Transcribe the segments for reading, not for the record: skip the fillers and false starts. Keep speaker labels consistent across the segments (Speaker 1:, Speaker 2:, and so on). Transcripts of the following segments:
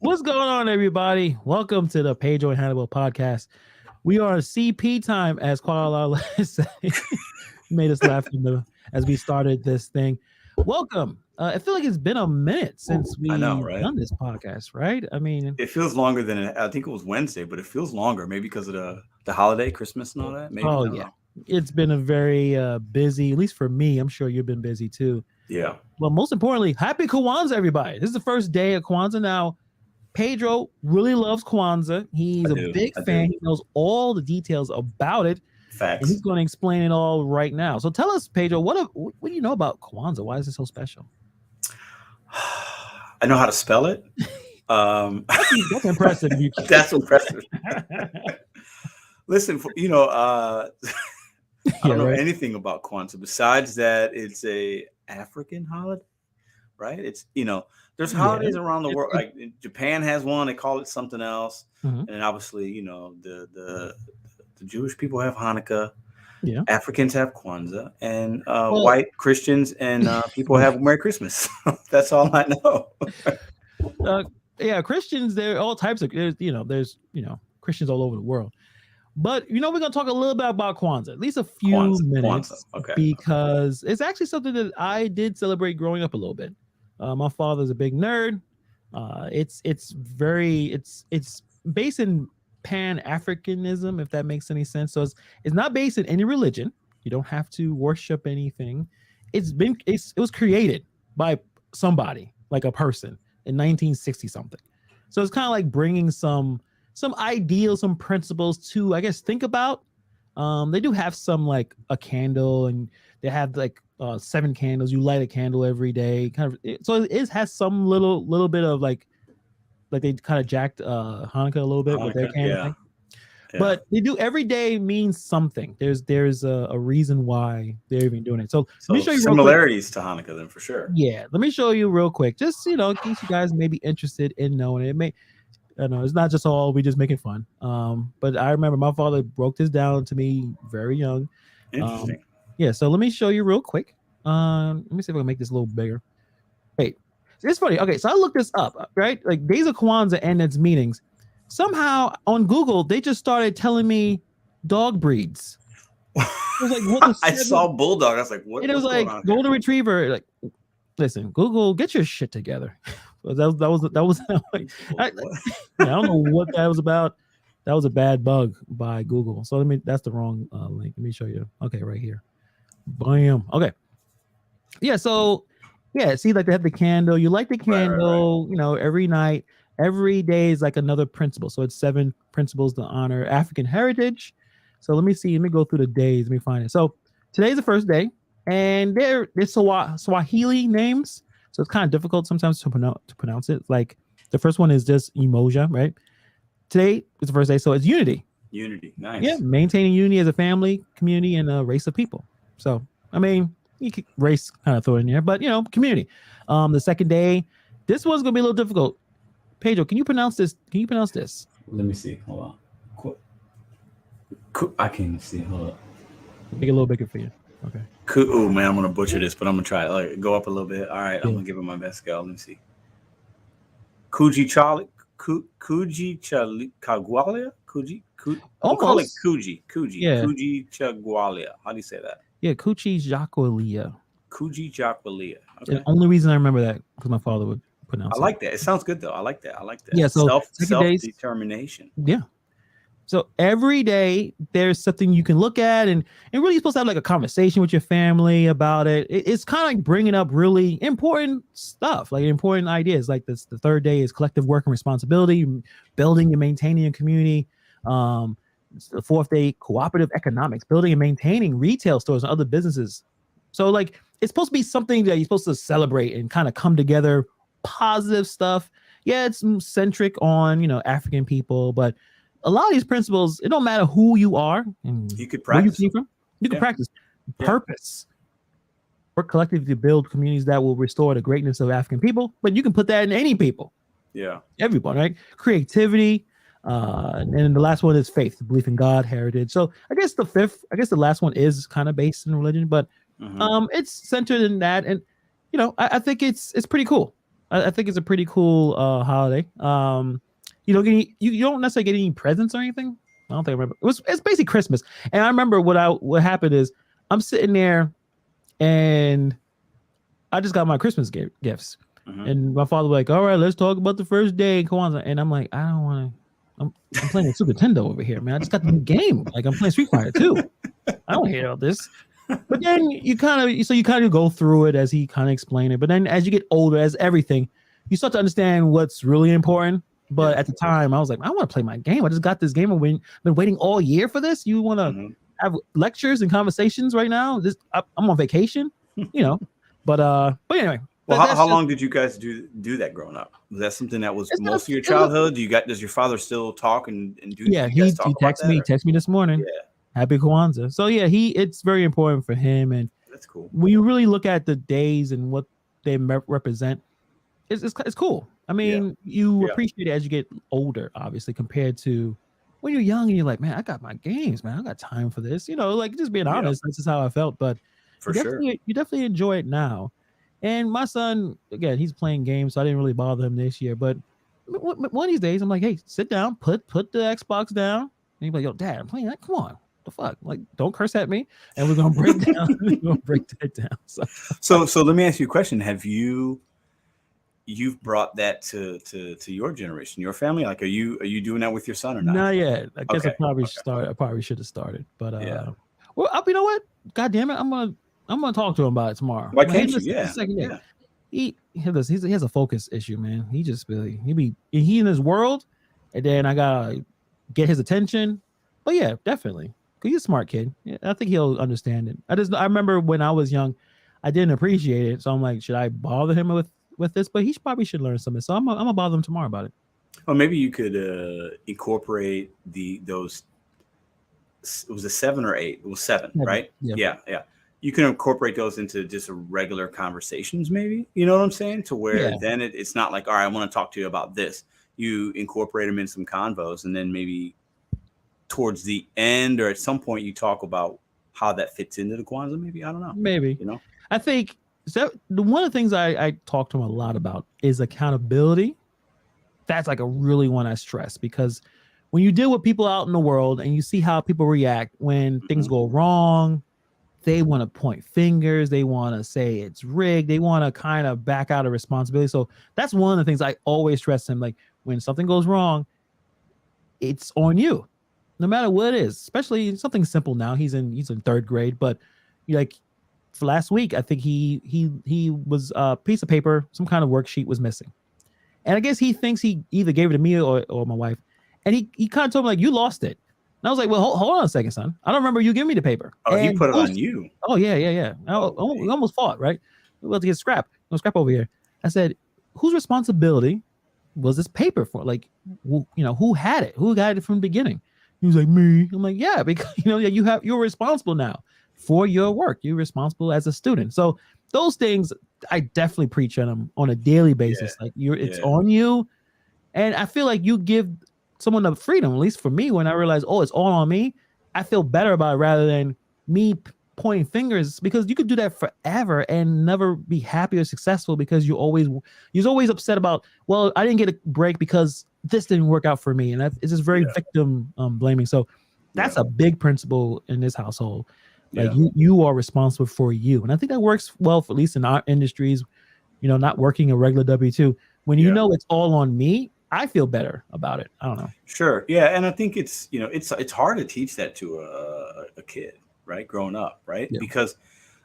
Speaker 1: What's going on, everybody? Welcome to the Pedro and Hannibal podcast. We are CP time, as Kuala said. Made us laugh as we started this thing. Welcome. I feel like it's been a minute since
Speaker 2: I know,
Speaker 1: we've
Speaker 2: right?
Speaker 1: done this podcast, right? I mean,
Speaker 2: It feels longer than I think it was Wednesday, but it feels longer, maybe because of the holiday, Christmas, and all that. Maybe
Speaker 1: oh
Speaker 2: I don't
Speaker 1: yeah,
Speaker 2: know.
Speaker 1: it's been a very busy, at least for me. I'm sure you've been busy too.
Speaker 2: Yeah,
Speaker 1: Well, most importantly, happy Kwanzaa, everybody. This is the first day of Kwanzaa now. Pedro really loves Kwanzaa.
Speaker 2: I
Speaker 1: He's a
Speaker 2: do.
Speaker 1: big
Speaker 2: I do.
Speaker 1: fan. He knows all the details about it, and he's
Speaker 2: Facts.
Speaker 1: going to explain it all right now. So tell us, Pedro, what do you know about Kwanzaa? Why is it so special?
Speaker 2: I know how to spell it.
Speaker 1: That's impressive. You
Speaker 2: That's impressive. Listen, I
Speaker 1: yeah,
Speaker 2: don't know
Speaker 1: right.
Speaker 2: anything about Kwanzaa besides that it's a African holiday, right? There's
Speaker 1: Yeah.
Speaker 2: holidays around the world. Like Japan has one; they call it something else,
Speaker 1: Mhm.
Speaker 2: and then obviously, the Jewish people have Hanukkah.
Speaker 1: Yeah.
Speaker 2: Africans have Kwanzaa, and
Speaker 1: Well,
Speaker 2: white Christians and people have Merry Christmas. That's all I know.
Speaker 1: uh, yeah, Christians. There are all types of. There's Christians all over the world. But we're gonna talk a little bit about Kwanzaa, at least a few
Speaker 2: Kwanzaa.
Speaker 1: minutes,
Speaker 2: Okay.
Speaker 1: because it's actually something that I did celebrate growing up a little bit. My father's a big nerd. It's based in Pan Africanism, if that makes any sense. So it's not based in any religion. You don't have to worship anything. It was created by somebody, like a person, in 1960 something. So it's kind of like bringing some ideals, some principles to, I guess, think about. They do have some, like a candle, and they have like 7 candles. You light a candle every day, kind of. So it has some little bit of like they kind of jacked Hanukkah a little bit with their
Speaker 2: Hanukkah.
Speaker 1: candle
Speaker 2: Yeah.
Speaker 1: thing.
Speaker 2: Yeah.
Speaker 1: But they do every day means something. There's a reason why they're even doing it. So let me
Speaker 2: So
Speaker 1: show you real quick.
Speaker 2: similarities to Hanukkah, then for sure.
Speaker 1: Yeah, let me show you real quick, just in case you guys may be interested in knowing it. May I know it's not just all we just making fun. But I remember my father broke this down to me very young. Um,
Speaker 2: Interesting.
Speaker 1: yeah, so let me show you real quick. Let me see if I can make this a little bigger. Wait, it's funny. Okay, so I looked this up, right? Like Days of Kwanzaa and its meanings. Somehow on Google, they just started telling me dog breeds. It was like what the
Speaker 2: I saw
Speaker 1: seven,
Speaker 2: Bulldog. I was like,
Speaker 1: and it was
Speaker 2: what's going
Speaker 1: like
Speaker 2: on here?
Speaker 1: golden retriever. Like, listen, Google, get your shit together. That was like,
Speaker 2: What?
Speaker 1: I don't know what that was about. That was a bad bug by Google. So that's the wrong link. Let me show you. Okay, right here. Bam. Okay. Yeah. So yeah, see, like they have the candle. You light the
Speaker 2: Right.
Speaker 1: candle, every night. Every day is like another principle. So it's 7 principles to honor African heritage. So let me see. Let me go through the days. Let me find it. So today's the first day, and they're Swahili names. So it's kind of difficult sometimes to pronounce it. Like the first one is just emoja, right? Today is the first day, so it's unity.
Speaker 2: Unity.
Speaker 1: Yeah,
Speaker 2: Nice.
Speaker 1: maintaining unity as a family, community, and a race of people. So I mean, you could race kind of throw it in there, but community. The second day, this one's gonna be a little difficult. Pedro, can you pronounce this? Can you pronounce this?
Speaker 3: Let me see. Hold on. I can't even see. Hold up.
Speaker 1: Make it a little bigger for you. Okay.
Speaker 2: Ooh, man, I'm gonna butcher this, but I'm gonna try it. Like, go up a little bit. All right, I'm
Speaker 1: Yeah.
Speaker 2: gonna give it my best go. Let me see. Kuji Charlie, Kuji Chagwalia, I'm calling
Speaker 1: Almost. Yeah.
Speaker 2: Kuji Chagwalia. How do you say that?
Speaker 1: Yeah. Kuchi Jacolia.
Speaker 2: Kuji Chagwalia.
Speaker 1: The
Speaker 2: Okay,
Speaker 1: only reason I remember that because my father would
Speaker 2: I
Speaker 1: pronounce it.
Speaker 2: like that. It sounds good though. I like that. I like that.
Speaker 1: Yeah. So second
Speaker 2: Self
Speaker 1: days.
Speaker 2: determination.
Speaker 1: Yeah. So every day there's something you can look at, and really you're supposed to have like a conversation with your family about it. It's kind of like bringing up really important stuff, like important ideas. Like this, the third day is collective work and responsibility, building and maintaining a community. Um, the fourth day, cooperative economics, building and maintaining retail stores and other businesses. So like it's supposed to be something that you're supposed to celebrate and kind of come together, positive stuff. Yeah, it's centric on African people, but a lot of these principles, it don't matter who you are and
Speaker 2: You could
Speaker 1: where you
Speaker 2: practice
Speaker 1: came
Speaker 2: them.
Speaker 1: from. You can
Speaker 2: Yeah.
Speaker 1: practice
Speaker 2: Yeah.
Speaker 1: purpose. Work collectively to build communities that will restore the greatness of African people, but you can put that in any people,
Speaker 2: Yeah.
Speaker 1: everyone, right? Creativity. And then the last one is faith, belief in God, heritage. So I guess the last one is kind of based in religion, but
Speaker 2: Hmm.
Speaker 1: it's centered in that. And I think it's pretty cool. I think it's a pretty cool holiday. You don't get you don't necessarily get any presents or anything. I don't think I remember. It's basically Christmas. And I remember what happened is I'm sitting there and I just got my Christmas gifts.
Speaker 2: Mhm.
Speaker 1: And my father was like, all right, let's talk about the first day in Kwanzaa. And I'm like, I don't want to. I'm playing a Super Nintendo over here, man. I just got the new game. Like I'm playing Street Fighter 2. I don't hear all this. But then you kind of go through it as he kind of explained it. But then as you get older, as everything, you start to understand what's really important. But at the time, I was like, I want to play my game. I just got this game. I've been waiting all year for this. You want to have lectures and conversations right now? I'm on vacation, you know. But anyway.
Speaker 2: Well, how long did you guys do that growing up? Was that something that was most of your childhood? Does your father still talk and do?
Speaker 1: Yeah,
Speaker 2: he
Speaker 1: texted me this morning.
Speaker 2: Yeah.
Speaker 1: Happy Kwanzaa. So yeah, it's very important for him, and
Speaker 2: that's cool.
Speaker 1: When you really look at the days and what they represent, it's cool. I mean, you appreciate it as you get older, obviously, compared to when you're young and you're like, man, I got my games, man, I got time for this. You know, like just being honest, this is how I felt. But you definitely enjoy it now. And my son, again, he's playing games, so I didn't really bother him this year. But one of these days, I'm like, hey, sit down, put the Xbox down. And he's like, yo, Dad, I'm playing that. Come on. The fuck, like, don't curse at me, and we're gonna break down. We're gonna break that down.
Speaker 2: So let me ask you a question: have you've brought that to your generation, your family? Like, are you doing that with your son or not?
Speaker 1: Not yet. I guess I probably should have started, but well, you know what? God damn it, I'm gonna talk to him about it tomorrow.
Speaker 2: Why can't you?
Speaker 1: He has a focus issue, man. He just he in his world, and then I gotta get his attention. But yeah, definitely. He's a smart kid. Yeah, I think he'll understand it. I remember when I was young, I didn't appreciate it. So I'm like, should I bother him with this? But he probably should learn something. So I'm gonna bother him tomorrow about it.
Speaker 2: Well, maybe you could incorporate those. It was a 7 or 8. It was 7, right? Yeah. You can incorporate those into just regular conversations, maybe. You know what I'm saying? To where then it's not like, all right, I want to talk to you about this. You incorporate them in some convos, and then maybe towards the end or at some point you talk about how that fits into the Kwanzaa. Maybe, I don't know.
Speaker 1: Maybe, I think so. One of the things I talk to him a lot about is accountability. That's like a really one I stress, because when you deal with people out in the world and you see how people react when things go wrong, they want to point fingers. They want to say it's rigged. They want to kind of back out of responsibility. So that's one of the things I always stress him. Like, when something goes wrong, it's on you. No matter what it is, especially something simple now. He's in 3rd grade, but like for last week, I think he was a piece of paper, some kind of worksheet was missing. And I guess he thinks he either gave it to me or my wife. And he kind of told me, like, you lost it. And I was like, well, hold on a second, son. I don't remember you giving me the paper.
Speaker 2: Oh, he put it on you.
Speaker 1: Oh, yeah. We almost fought, right? We were about to get scrap. No scrap over here. I said, whose responsibility was this paper for? Like, who had it? Who got it from the beginning? He was like, me. I'm like, yeah, because you're responsible now for your work. You're responsible as a student. So those things I definitely preach on them on a daily basis. Like, it's on you. And I feel like you give someone the freedom, at least for me, when I realize, oh, it's all on me, I feel better about it rather than me pointing fingers, because you could do that forever and never be happy or successful, because you're always upset about, well, I didn't get a break because this didn't work out for me. And it's just very victim blaming. So that's a big principle in this household. Like, you are responsible for you. And I think that works well, for at least in our industries, not working a regular W-2. When it's all on me, I feel better about it. I don't know.
Speaker 2: Sure. Yeah. And I think it's hard to teach that to a kid, right? Growing up, right? Yeah. Because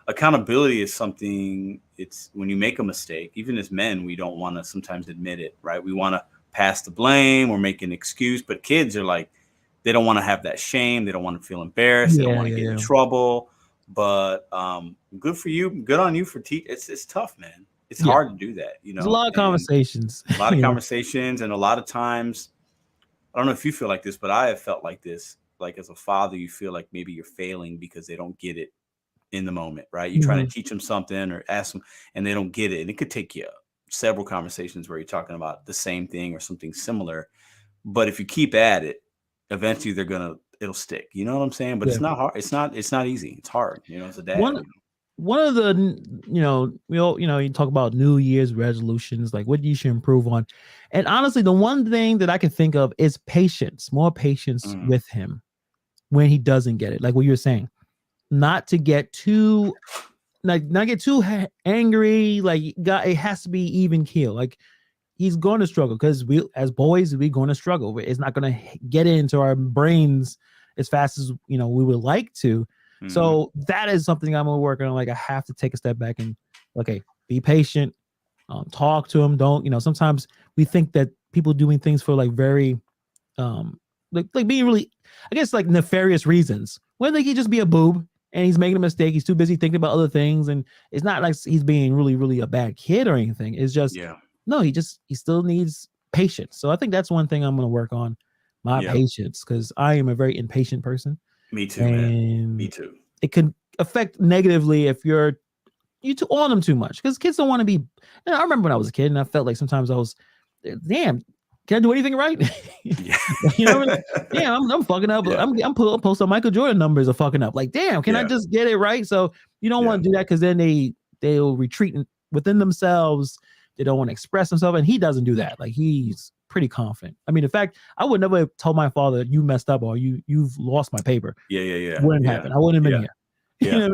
Speaker 2: accountability is something, it's when you make a mistake, even as men, we don't want to sometimes admit it, right? We want to pass the blame or make an excuse, but kids are like, they don't want to have that shame. They don't want to feel embarrassed. They don't want to get in trouble. But good for you. Good on you for teaching. It's tough, man. It's hard to do that.
Speaker 1: There's a lot of conversations.
Speaker 2: A lot of conversations, and a lot of times, I don't know if you feel like this, but I have felt like this. Like, as a father, you feel like maybe you're failing because they don't get it in the moment, right? You're trying to teach them something or ask them, and they don't get it. And it could take you several conversations where you're talking about the same thing or something similar. But if you keep at it, eventually it'll stick. You know what I'm saying? But it's not hard. It's not easy. It's hard. As a dad.
Speaker 1: one of the, we all, you talk about New Year's resolutions, like what you should improve on. And honestly, the one thing that I can think of is patience, more patience with him when he doesn't get it. Like what you were saying, not to get too, like not get too angry. Like it has to be even keel. Like he's going to struggle because we, as boys, we're going to struggle. It's not going to get into our brains as fast as we would like to. So that is something I'm working on. Like I have to take a step back and okay, be patient, talk to him. Don't sometimes we think that people doing things for like very like being really, I guess, like nefarious reasons. When they could just be a boob and he's making a mistake. He's too busy thinking about other things, and it's not like he's being really, really a bad kid or anything. It's just no, he still needs patience. So I think that's one thing I'm going to work on, my patience, because I am a very impatient person.
Speaker 2: Me too, man. Me too.
Speaker 1: It can affect negatively if you on them too much, because kids don't want to be. And I remember when I was a kid and I felt like sometimes I was, damn, can I do anything right? Damn, I'm fucking up. Yeah. I'm posting Michael Jordan numbers are fucking up. Like, damn, can I just get it right? So you don't want to do that, because then they'll retreat within themselves. They don't want to express themselves, and he doesn't do that. Like he's pretty confident. I mean, in fact, I would never have told my father you messed up or you've lost my paper.
Speaker 2: Yeah.
Speaker 1: Wouldn't happen. I wouldn't have been here.
Speaker 2: Yeah.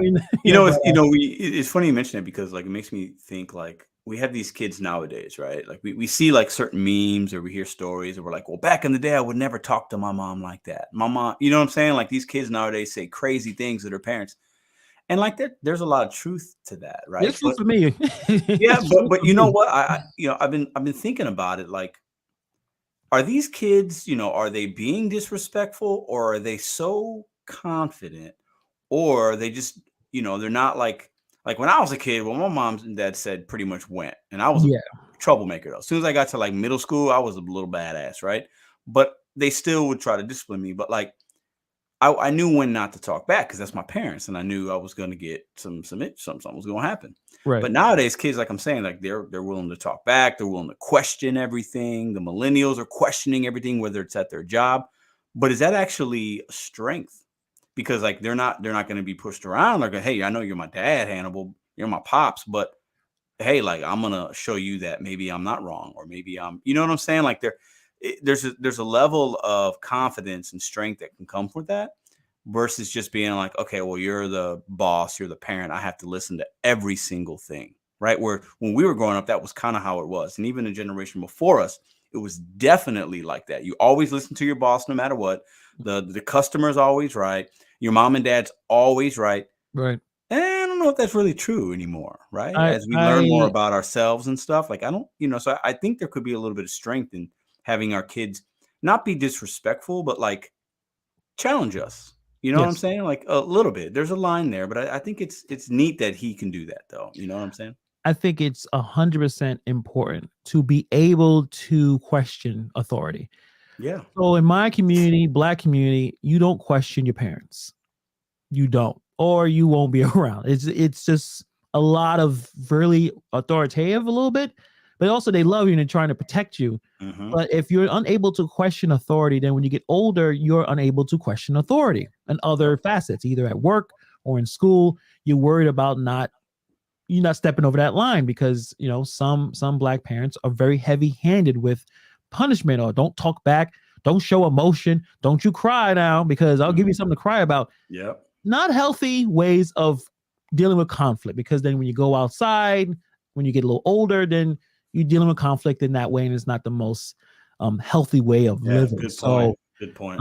Speaker 2: You know what I mean? It's funny you mention it, because like it makes me think like we have these kids nowadays, right? Like we see like certain memes or we hear stories and we're like, well, back in the day, I would never talk to my mom like that. My mom, you know what I'm saying? Like these kids nowadays say crazy things to their parents. And like there's a lot of truth to that, right?
Speaker 1: It's true for me.
Speaker 2: Yeah, but you know what? I've been thinking about it. Like, are these kids, are they being disrespectful, or are they so confident, or are they just, they're not like when I was a kid, well, my mom and dad said pretty much went, and I was a troublemaker though. As soon as I got to like middle school, I was a little badass, right? But they still would try to discipline me. But like, I knew when not to talk back, because that's my parents, and I knew I was going to get something was going to happen.
Speaker 1: Right.
Speaker 2: But nowadays, kids, like I'm saying, like they're willing to talk back. They're willing to question everything. The millennials are questioning everything, whether it's at their job. But is that actually a strength? Because like they're not going to be pushed around. Like, hey, I know you're my dad, Hannibal. You're my pops, but hey, like I'm gonna show you that maybe I'm not wrong, or maybe you know what I'm saying? Like there's a level of confidence and strength that can come with that, versus just being like, okay, well, you're the boss, you're the parent, I have to listen to every single thing, right? Where when we were growing up, that was kind of how it was. And even the generation before us, it was definitely like that. You always listen to your boss no matter what. The customer's always right. Your mom and dad's always right.
Speaker 1: Right.
Speaker 2: And I don't know if that's really true anymore, right? As we learn more about ourselves and stuff, like I don't, so I think there could be a little bit of strength in having our kids not be disrespectful, but like challenge us. You know what I'm saying? Like a little bit. There's a line there, but I think it's neat that he can do that, though. You know what I'm saying?
Speaker 1: I think it's 100% important to be able to question authority.
Speaker 2: Yeah.
Speaker 1: So in my community, Black community, you don't question your parents. You don't, or you won't be around. It's just a lot of really authoritative, a little bit, but also they love you and they're trying to protect you.
Speaker 2: Mm-hmm.
Speaker 1: But if you're unable to question authority, then when you get older, you're unable to question authority and other facets, either at work or in school. You're worried about you're not stepping over that line, because some Black parents are very heavy-handed with punishment, or don't talk back, don't show emotion, don't you cry now because I'll give you something to cry about.
Speaker 2: Yep.
Speaker 1: Not healthy ways of dealing with conflict, because then when you go outside, when you get a little older, then you're dealing with conflict in that way, and it's not the most healthy way of living.
Speaker 2: Good
Speaker 1: point.
Speaker 2: Good point.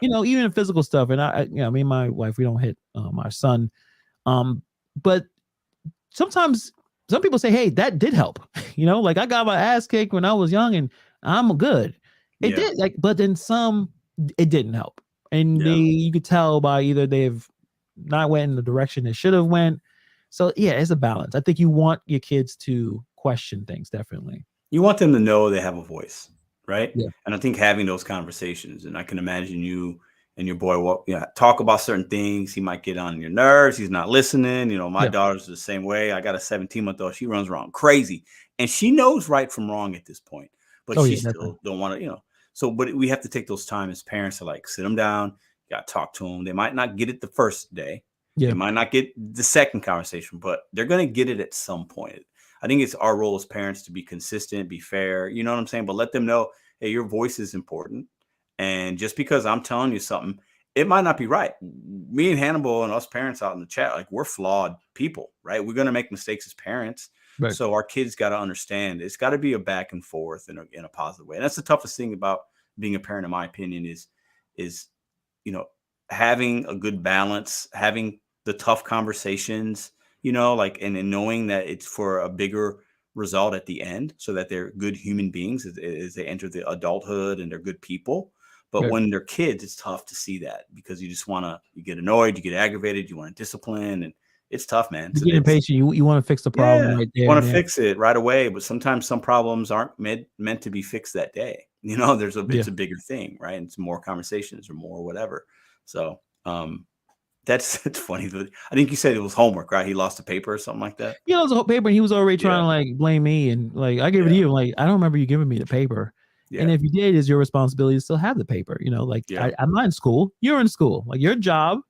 Speaker 1: Even physical stuff, and me and my wife, we don't hit our son, but sometimes some people say, hey, that did help. Like I got my ass kicked when I was young and I'm good. It did, but then some, it didn't help. And you could tell by either they've not went in the direction they should have went. So it's a balance. I think you want your kids to question things, definitely.
Speaker 2: You want them to know they have a voice, right?
Speaker 1: Yeah.
Speaker 2: And I think having those conversations, and I can imagine you and your boy talk about certain things. He might get on your nerves. He's not listening. My daughter's the same way. I got a 17-month-old. She runs around crazy, and she knows right from wrong at this point, but she still don't want to, So, but we have to take those time as parents to like sit them down. You got to talk to them. They might not get it the first day,
Speaker 1: Yeah.
Speaker 2: They might not get the second conversation, but they're going to get it at some point. I think it's our role as parents to be consistent, be fair, you know what I'm saying? But let them know, hey, your voice is important. And just because I'm telling you something, it might not be right. Me and Hannibal and us parents out in the chat, like, we're flawed people, right? We're going to make mistakes as parents.
Speaker 1: Right.
Speaker 2: So our kids got to understand it's got to be a back and forth in a positive way. And that's the toughest thing about being a parent, in my opinion, is, you know, having a good balance, having the tough conversations, you know, like, and knowing that it's for a bigger result at the end, so that they're good human beings as they enter the adulthood and they're good people. But
Speaker 1: Right.
Speaker 2: when they're kids, it's tough to see that, because you just you get annoyed, you get aggravated, you want to discipline, and it's tough, man.
Speaker 1: You get impatient. You want to fix the problem right there.
Speaker 2: You want to fix it right away, but sometimes some problems aren't meant to be fixed that day. You know, it's a bigger thing, right? And it's more conversations or more whatever. So it's funny. I think you said it was homework, right? He lost a paper or something like that.
Speaker 1: He lost a paper, and he was already trying to like blame me, and like I gave it to you. Like, I don't remember you giving me the paper. Yeah. And if you did, it's your responsibility to still have the paper. You know, like I'm not in school. You're in school. Like, your job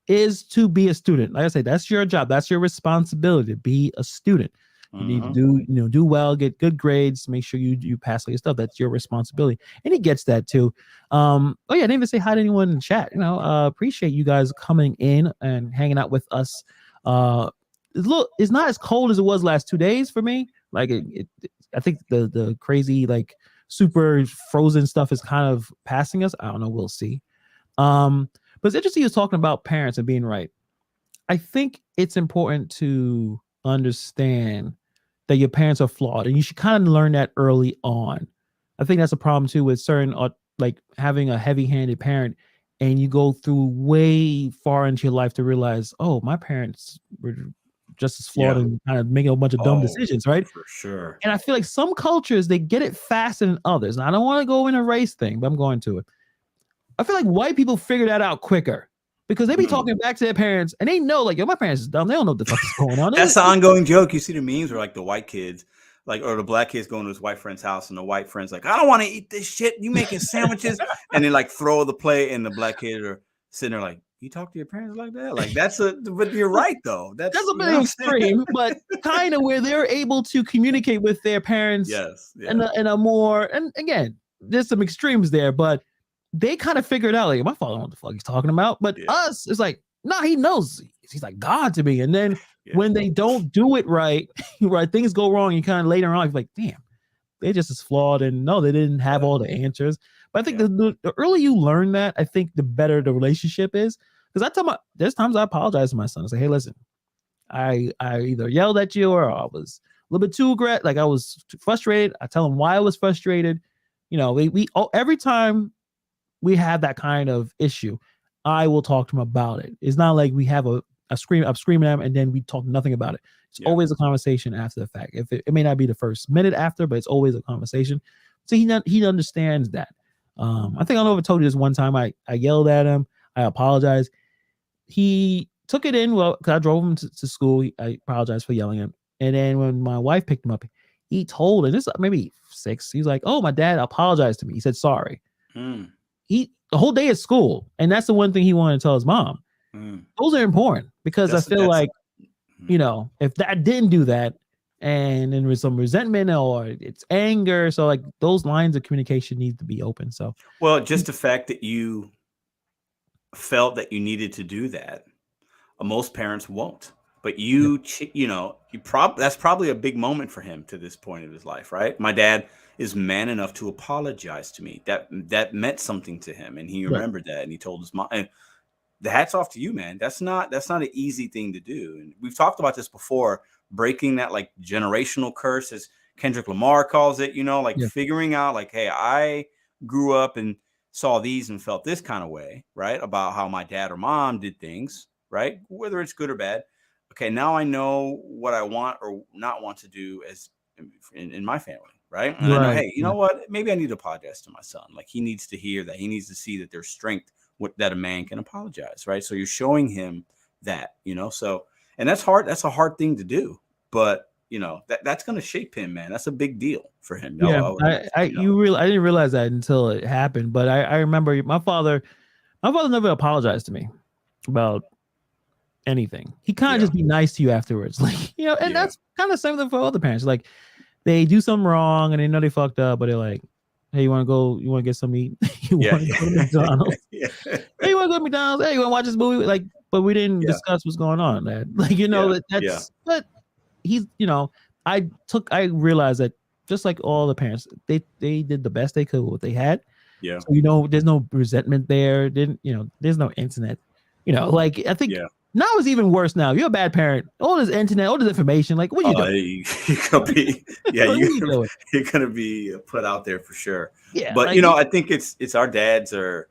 Speaker 1: is to be a student. Like I say, that's your job. That's your responsibility, to be a student. You need to do well, get good grades, make sure you pass all your stuff. That's your responsibility. And he gets that too. Oh yeah, I didn't even say hi to anyone in the chat. You know, appreciate you guys coming in and hanging out with us. It's not as cold as it was last 2 days for me. Like I think the crazy, like, super frozen stuff is kind of passing us. I don't know. We'll see. But it's interesting he was talking about parents and being right. I think it's important to understand that your parents are flawed, and you should kind of learn that early on. I think that's a problem too with certain, like, having a heavy-handed parent, and you go through way far into your life to realize, oh, my parents were just as flawed and kind of making a bunch of dumb decisions, right?
Speaker 2: For sure.
Speaker 1: And I feel like some cultures, they get it faster than others. And I don't want to go in a race thing, but I'm going to it. I feel like white people figure that out quicker, because they be talking back to their parents, and they know, like, yo, my parents is dumb. They don't know what the fuck is going on.
Speaker 2: That's the ongoing joke. You see the memes where, like, the white kids, like, or the black kids going to his white friend's house, and the white friend's like, I don't want to eat this shit. You making sandwiches? And they, like, throw the plate, and the black kids are sitting there like, you talk to your parents like that? Like, but you're right, though. That's
Speaker 1: a bit extreme, but kind of where they're able to communicate with their parents.
Speaker 2: Yes.
Speaker 1: In a more, and again, there's some extremes there, but they kind of figured out, like, my father don't know what the fuck he's talking about. But us, it's like, nah, he knows. He's like God to me. And then when they don't do it right, things go wrong. You kind of later on, you're like, damn, they're just as flawed. And no, they didn't have all the answers. But I think the earlier you learn that, I think the better the relationship is. Because there's times I apologize to my son. I say, hey, listen, I either yelled at you, or I was a little bit too aggressive. Like, I was too frustrated. I tell him why I was frustrated. You know, every time we have that kind of issue, I will talk to him about it. It's not like we have I'm screaming at him and then we talk nothing about it. It's always a conversation after the fact. If it may not be the first minute after, but it's always a conversation. So he understands that. I think I over told you this one time. I yelled at him. I apologized. He took it in well, because I drove him to school. I apologized for yelling at him. And then when my wife picked him up, he told, and this is maybe 6, he's like, oh, my dad apologized to me. He said sorry. The whole day at school, and that's the one thing he wanted to tell his mom. Those are important, because I feel like, you know, if that didn't do that, and then with some resentment or it's anger, so like those lines of communication need to be open. So,
Speaker 2: well, just the fact that you felt that you needed to do that, most parents won't. But that's probably a big moment for him to this point of his life, right? My dad is man enough to apologize to me. That meant something to him, and he remembered that, and he told his mom. And the hats off to you, man. That's not an easy thing to do. And we've talked about this before, breaking that, like, generational curse, as Kendrick Lamar calls it. You know, like figuring out, like, hey, I grew up and saw these and felt this kind of way, right, about how my dad or mom did things, right, whether it's good or bad. Okay, now I know what I want or not want to do as in my family, right? And I know, hey, you know what? Maybe I need to apologize to my son. Like, he needs to hear that. He needs to see that there's strength that a man can apologize, right? So you're showing him that, you know. So, and that's hard. That's a hard thing to do, but you know that's going to shape him, man. That's a big deal for him.
Speaker 1: Yeah, I didn't realize that until it happened. But I remember my father never apologized to me about anything. He kind of just be nice to you afterwards, like and that's kind of same thing for other parents. Like they do something wrong and they know they fucked up, but they're like, "Hey, you want to go? You want to get some meat? You want to go to McDonald's? Hey, you want to go to McDonald's? Hey, you want to watch this movie?" Like, but we didn't discuss what's going on. That that's but he's I realized that just like all the parents, they did the best they could with what they had.
Speaker 2: Yeah.
Speaker 1: So, there's no resentment there. There's no internet. Like I think now it's even worse now. You're a bad parent. All this internet, all this information. Like, what you doing?
Speaker 2: You're gonna be, you're gonna be put out there for sure.
Speaker 1: Yeah.
Speaker 2: But I think it's our dads are,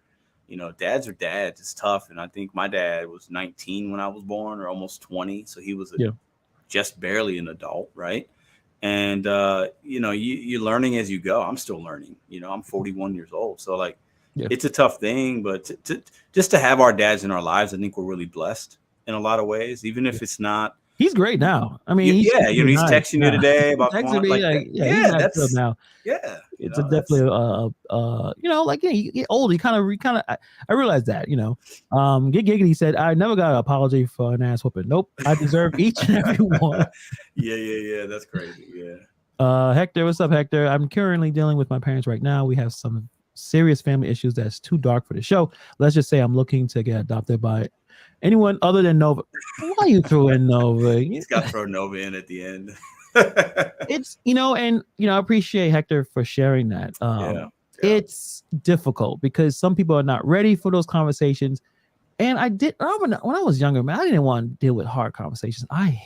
Speaker 2: dads are dads. It's tough. And I think my dad was 19 when I was born, or almost 20. So he was just barely an adult, right? And you're learning as you go. I'm still learning. I'm 41 years old. So like it's a tough thing, but just to have our dads in our lives, I think we're really blessed in a lot of ways, even if it's not.
Speaker 1: He's great now. I mean,
Speaker 2: he's texting you today about
Speaker 1: me, that's good now.
Speaker 2: Yeah,
Speaker 1: it's definitely like you get old. You kind of I realized that. Get Giggity said, "I never got an apology for an ass whooping. Nope, I deserve each and every one."
Speaker 2: Yeah, that's crazy. Yeah.
Speaker 1: Hector, what's up, Hector? I'm currently dealing with my parents right now. We have some serious family issues that's too dark for the show. Let's just say I'm looking to get adopted by anyone other than Nova. Why you threw in Nova?
Speaker 2: He's got to throw Nova in at the end.
Speaker 1: It's I appreciate Hector for sharing that. It's difficult because some people are not ready for those conversations. And when I was younger, man, I didn't want to deal with hard conversations. I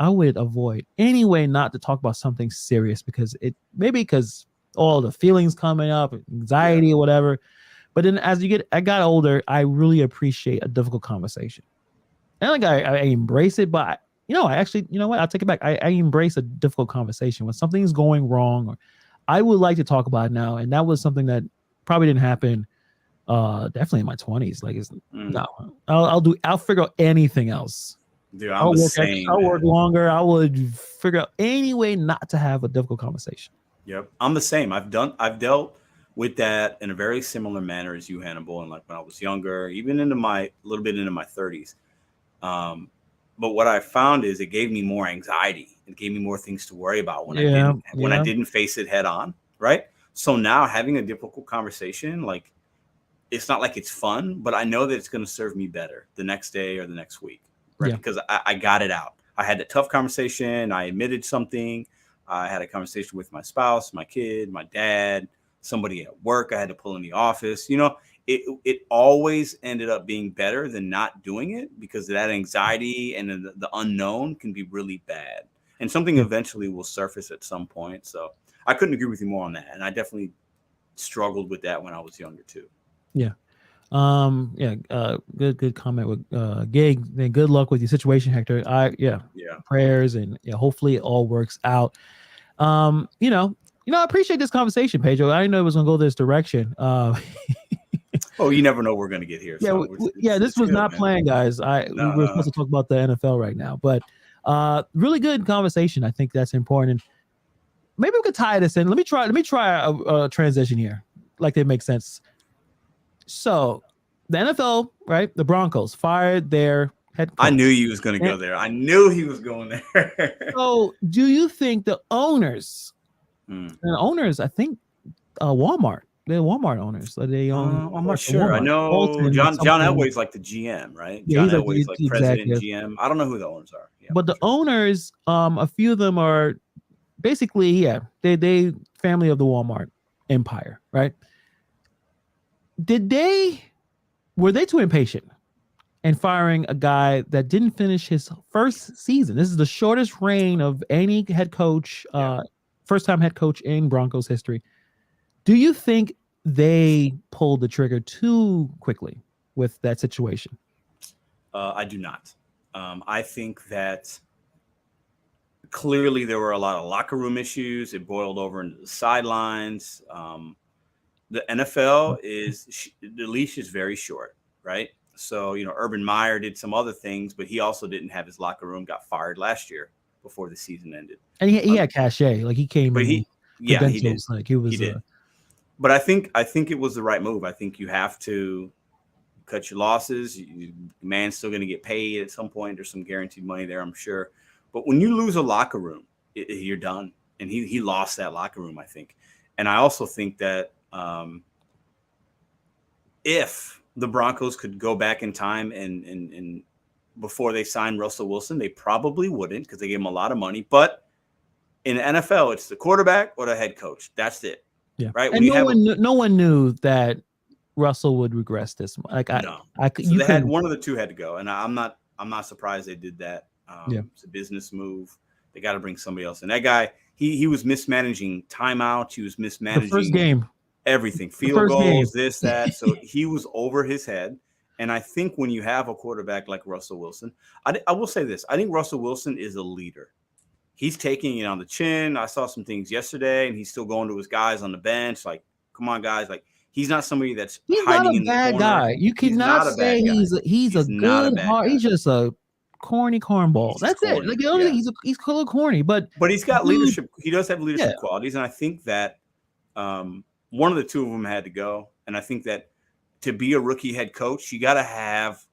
Speaker 1: would avoid any way not to talk about something serious because all the feelings coming up, anxiety or whatever. But then as I got older, I really appreciate a difficult conversation. And like I embrace it, but I actually, what? I'll take it back. I embrace a difficult conversation when something's going wrong, or I would like to talk about it now. And that was something that probably didn't happen definitely in my 20s. Like no, I'll figure out anything else.
Speaker 2: Dude, I'm the same.
Speaker 1: I'll work longer. I would figure out any way not to have a difficult conversation.
Speaker 2: Yep. I'm the same. I've dealt with that in a very similar manner as you, Hannibal. And like when I was younger, even a little bit into my 30s. But what I found is it gave me more anxiety. It gave me more things to worry about when I didn't face it head on. Right. So now having a difficult conversation, like it's not like it's fun, but I know that it's going to serve me better the next day or the next week. Right. Yeah. Because I got it out. I had a tough conversation. I admitted something. I had a conversation with my spouse, my kid, my dad, somebody at work I had to pull in the office. It always ended up being better than not doing it because that anxiety and the unknown can be really bad. And something eventually will surface at some point. So I couldn't agree with you more on that. And I definitely struggled with that when I was younger too.
Speaker 1: Yeah. Good comment with Gig. Then good luck with your situation, Hector. Prayers and hopefully it all works out. I appreciate this conversation, Pedro. I didn't know it was gonna go this direction.
Speaker 2: You never know we're gonna get here. So
Speaker 1: this was not planned, guys. We were supposed to talk about the NFL right now, but really good conversation. I think that's important. Maybe we could tie this in. Let me try a transition here, like it makes sense. So the NFL, right? The Broncos fired their head coach.
Speaker 2: I knew he was going to go there. I knew he was going there.
Speaker 1: So do you think the owners, I think Walmart, they're Walmart owners. So they own.
Speaker 2: I'm not sure. Walmart. I know John Elway's like the GM, right?
Speaker 1: Yeah,
Speaker 2: John Elway's like president, GM. I don't know who the owners are. Yeah,
Speaker 1: but the owners, a few of them are basically, they family of the Walmart empire, right? Were they too impatient in firing a guy that didn't finish his first season? This is the shortest reign of any head coach, first-time head coach in Broncos history. Do you think they pulled the trigger too quickly with that situation?
Speaker 2: I do not. I think that clearly there were a lot of locker room issues. It boiled over into the sidelines. The NFL the leash is very short, right? So, Urban Meyer did some other things, but he also didn't have his locker room, got fired last year before the season ended.
Speaker 1: And he had cachet, like he came.
Speaker 2: But he did.
Speaker 1: Like he was.
Speaker 2: He did. But I think it was the right move. I think you have to cut your losses. Man's still going to get paid at some point. There's some guaranteed money there, I'm sure. But when you lose a locker room, you're done. And he lost that locker room, I think. And I also think that if the Broncos could go back in time and before they signed Russell Wilson, they probably wouldn't because they gave him a lot of money. But in the NFL, it's the quarterback or the head coach. That's it.
Speaker 1: Yeah.
Speaker 2: Right.
Speaker 1: And no one knew that Russell would regress this. Like
Speaker 2: so they had one of the two had to go, and I'm not surprised they did that. It's a business move. They got to bring somebody else. And that guy, he was mismanaging timeouts. He was mismanaging
Speaker 1: the first game,
Speaker 2: everything, field goals, this, that. So he was over his head. And I think when you have a quarterback like Russell Wilson, I will say this. I think Russell Wilson is a leader. He's taking it on the chin. I saw some things yesterday, and he's still going to his guys on the bench. Like, come on, guys. Like, he's not somebody that's hiding in the corner.
Speaker 1: He's not a bad guy. You cannot say he's a good heart. He's just a corny cornball. That's it. Like the only thing he's a little corny, but
Speaker 2: he's got leadership. He does have leadership qualities, and I think that one of the two of them had to go. And I think that to be a rookie head coach, you got to have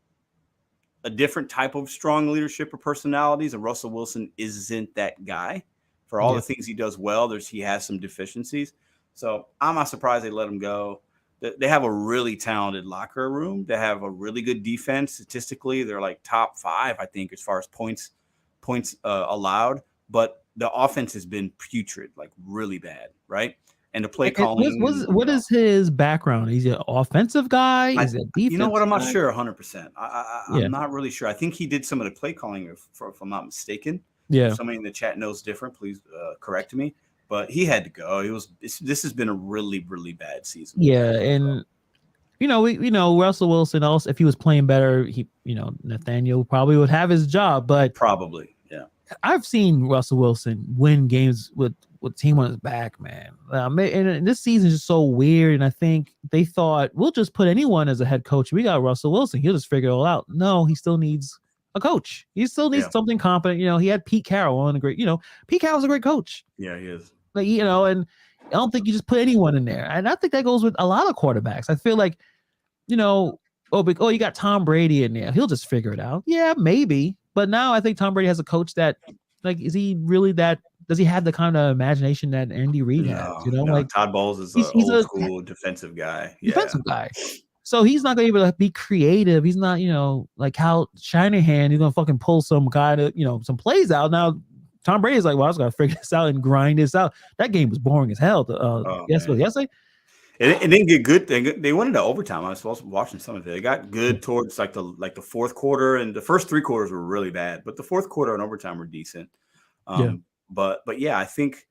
Speaker 2: a different type of strong leadership or personalities. And Russell Wilson isn't that guy. For all the things he does well, he has some deficiencies. So I'm not surprised they let him go. They have a really talented locker room. They have a really good defense. Statistically, they're like top 5, I think, as far as points allowed. But the offense has been putrid, like really bad, right? And the play calling.
Speaker 1: What is his background? He's an offensive guy. Is it defense?
Speaker 2: You know what? I'm not sure 100%. I'm not really sure. I think he did some of the play calling, if I'm not mistaken.
Speaker 1: Yeah.
Speaker 2: If somebody in the chat knows different, please correct me. But he had to go. This has been a really, really bad season.
Speaker 1: Yeah, and Russell Wilson also, if he was playing better, Nathaniel probably would have his job. But
Speaker 2: probably, yeah.
Speaker 1: I've seen Russell Wilson win games with team on his back, man. And this season is just so weird. And I think they thought we'll just put anyone as a head coach. We got Russell Wilson. He'll just figure it all out. No, he still needs a coach. He still needs something competent. He had Pete Carroll on Pete Carroll's a great coach.
Speaker 2: Yeah, he is.
Speaker 1: And I don't think you just put anyone in there. And I think that goes with a lot of quarterbacks. I feel like, you got Tom Brady in there. He'll just figure it out. Yeah, maybe. But now I think Tom Brady has a coach that, is he really that? Does he have the kind of imagination that Andy Reid has? Like
Speaker 2: Todd Bowles is he's old school defensive guy.
Speaker 1: Defensive guy. So he's not going to be able to be creative. He's not, like Kyle Shanahan. He's going to fucking pull some kind of, some plays out. Now, Tom Brady's like, well, I was going to figure this out and grind this out. That game was boring as hell. Yesterday.
Speaker 2: It didn't get good. They went into overtime. I was watching some of it. They got good towards the fourth quarter, and the first 3 quarters were really bad, but the fourth quarter and overtime were decent. But I think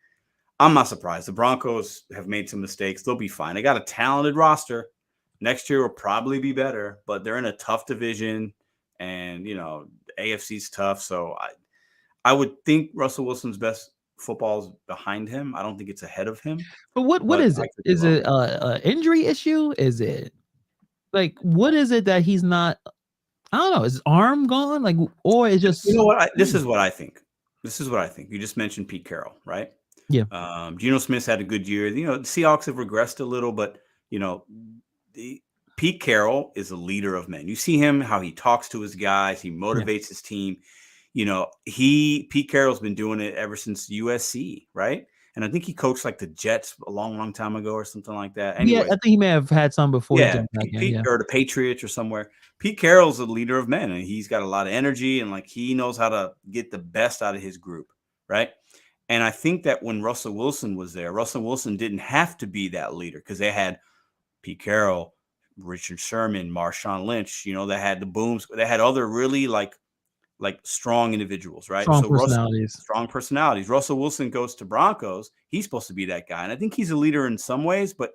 Speaker 2: I'm not surprised. The Broncos have made some mistakes. They'll be fine. They got a talented roster. Next year will probably be better, but they're in a tough division, and the AFC's tough. So I would think Russell Wilson's best football is behind him. I don't think it's ahead of him.
Speaker 1: But what is it? Is it an injury issue? Is it what is it that he's not? I don't know. Is his arm gone? Or is just
Speaker 2: this is what I think. You just mentioned Pete Carroll, right?
Speaker 1: Yeah.
Speaker 2: Geno Smith's had a good year. The Seahawks have regressed a little, but Pete Carroll is a leader of men. You see him, how he talks to his guys. He motivates his team. Pete Carroll's been doing it ever since USC, right? And I think he coached the Jets a long, long time ago or something like that. Anyways,
Speaker 1: I think he may have had some before.
Speaker 2: Or the Patriots or somewhere. Pete Carroll's a leader of men, and he's got a lot of energy, and he knows how to get the best out of his group, right? And I think that when Russell Wilson was there, Russell Wilson didn't have to be that leader because they had Pete Carroll, Richard Sherman, Marshawn Lynch. They had the Booms. They had other really strong individuals, right? Strong personalities. Russell Wilson goes to Broncos. He's supposed to be that guy. And I think he's a leader in some ways, but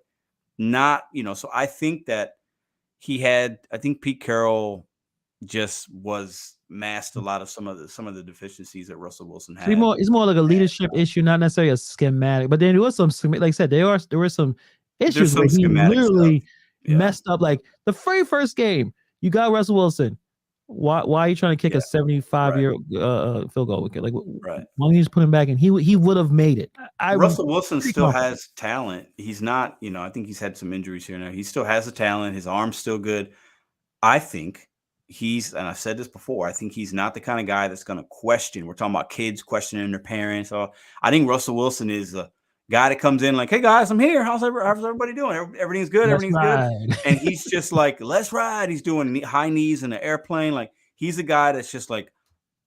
Speaker 2: not, so I think that I think Pete Carroll just was masked a lot of some of the deficiencies that Russell Wilson had.
Speaker 1: It's more like a leadership issue, not necessarily a schematic, but then there was some, like I said, there were some issues where he literally messed up. The very first game, you got Russell Wilson. Why are you trying to kick a 75-year field goal wicket? Why don't you just put him back in? He would have made it.
Speaker 2: Russell Wilson still has talent. He's not, I think he's had some injuries here and there. He still has the talent. His arm's still good. I think and I've said this before, I think he's not the kind of guy that's going to question. We're talking about kids questioning their parents. So I think Russell Wilson is a guy that comes in like, hey guys, I'm here. How's everybody doing? Everything's good. Everything's good. And he's just like, let's ride. He's doing high knees in the airplane. Like he's a guy that's just like,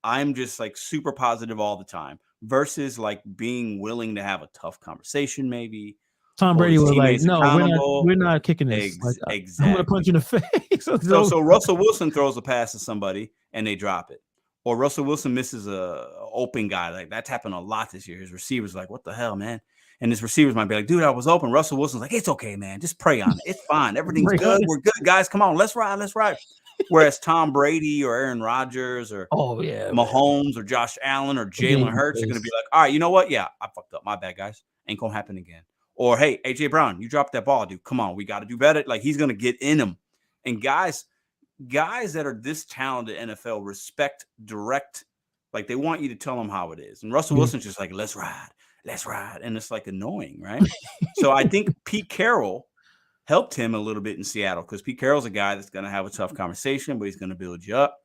Speaker 2: I'm just like super positive all the time versus like being willing to have a tough conversation maybe.
Speaker 1: Tom Brady was like, "No, we're not kicking this.
Speaker 2: Exactly.
Speaker 1: I'm gonna punch you in the face."
Speaker 2: So Russell Wilson throws a pass to somebody and they drop it, or Russell Wilson misses a open guy. Like that's happened a lot this year. His receivers like, "What the hell, man?" And his receivers might be like, "Dude, I was open." Russell Wilson's like, "It's okay, man. Just pray on it. It's fine. Everything's good. We're good, guys. Come on, let's ride. Let's ride." Whereas Tom Brady or Aaron Rodgers or Mahomes or Josh Allen or Jalen Hurts are going to be like, all right, you know what? Yeah, I fucked up. My bad, guys. Ain't going to happen again. Or, hey, A.J. Brown, you dropped that ball, dude. Come on. We got to do better. Like, he's going to get in them. And guys that are this talented NFL respect direct. Like, they want you to tell them how it is. And Russell Wilson's just like, let's ride. Let's ride. And it's like annoying, right? So I think Pete Carroll helped him a little bit in Seattle because Pete Carroll's a guy that's going to have a tough conversation, but he's going to build you up.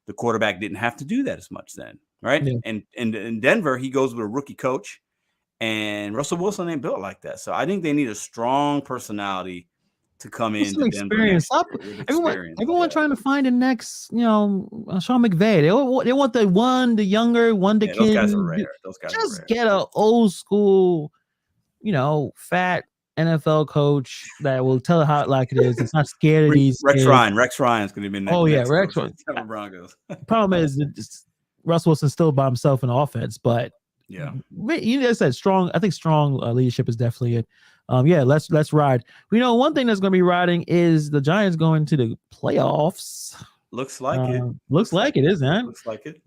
Speaker 2: The quarterback didn't have to do that as much then, right? Yeah. And in Denver, he goes with a rookie coach, and Russell Wilson ain't built like that. So I think they need a strong personality to come in.
Speaker 1: Experience. Everyone trying to find the next, Sean McVay. They want the younger, wonder kid.
Speaker 2: Those guys are rare.
Speaker 1: Just get an old school, fat NFL coach that will tell how like it is. It's not scared of these.
Speaker 2: Rex Ryan's going to be next.
Speaker 1: Oh yeah, Rex Ryan.
Speaker 2: Broncos.
Speaker 1: Problem is, Russell Wilson's still by himself in offense, but
Speaker 2: yeah,
Speaker 1: you just said strong. I think strong leadership is definitely it. Let's ride. One thing that's going to be riding is the Giants going to the playoffs.
Speaker 2: Looks like it.
Speaker 1: Looks like it, isn't it?
Speaker 2: Looks like it.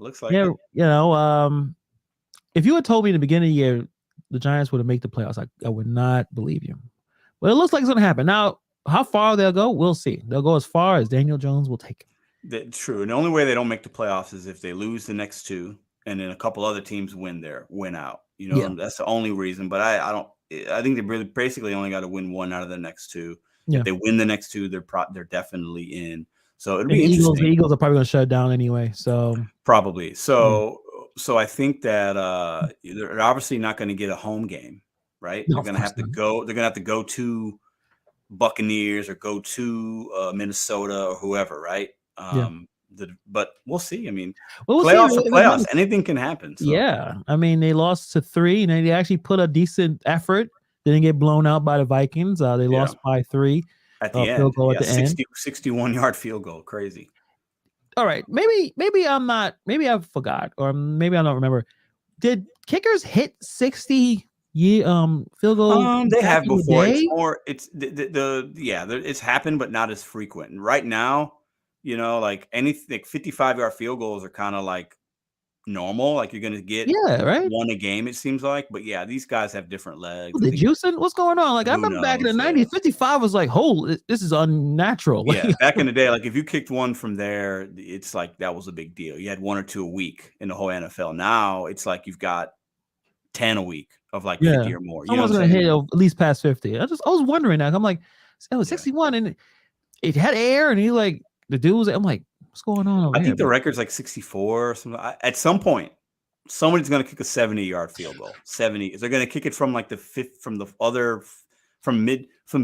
Speaker 1: If you had told me in the beginning of the year the Giants would have made the playoffs, I would not believe you. But it looks like it's going to happen. Now, how far they'll go, we'll see. They'll go as far as Daniel Jones will take them.
Speaker 2: True. And the only way they don't make the playoffs is if they lose the next two and then a couple other teams win out. That's the only reason. But I think they basically only got to win one out of the next two. Yeah. If they win the next two, they're definitely in. So it'll be interesting.
Speaker 1: The Eagles are probably going to shut down anyway. So
Speaker 2: probably. So I think that they're obviously not going to get a home game, right? They're going to have to go. They're going to have to go to Buccaneers or go to Minnesota or whoever, right? But we'll see. I mean, playoffs are playoffs. Anything can happen. So.
Speaker 1: Yeah, I mean, they lost to 3, and they actually put a decent effort. They didn't get blown out by the Vikings. They lost by 3
Speaker 2: at the end. Field goal at the end. 61-yard field goal. Crazy.
Speaker 1: All right, maybe I'm not. Maybe I forgot, or maybe I don't remember. Did kickers hit 60 field goal?
Speaker 2: They have before. It's more. It's it's happened, but not as frequent. And right now, like anything, 55-yard field goals are kind of like normal. Like you're gonna get one a game. It seems like, but these guys have different legs.
Speaker 1: The juicing, what's going on? Like I remember back in the 90s, 55 was like, this is unnatural.
Speaker 2: Yeah, back in the day, like if you kicked one from there, it's like that was a big deal. You had 1 or 2 a week in the whole NFL. Now it's like you've got 10 a week of like 50 or more.
Speaker 1: Someone's gonna hit at least past 50. I was wondering that. I'm like, it was 61 and it had air, and he like the dude was. I'm like, what's going on over
Speaker 2: I think the record's like 64 or something. At some point, somebody's going to kick a 70-yard field goal. 70. They're going to kick it from like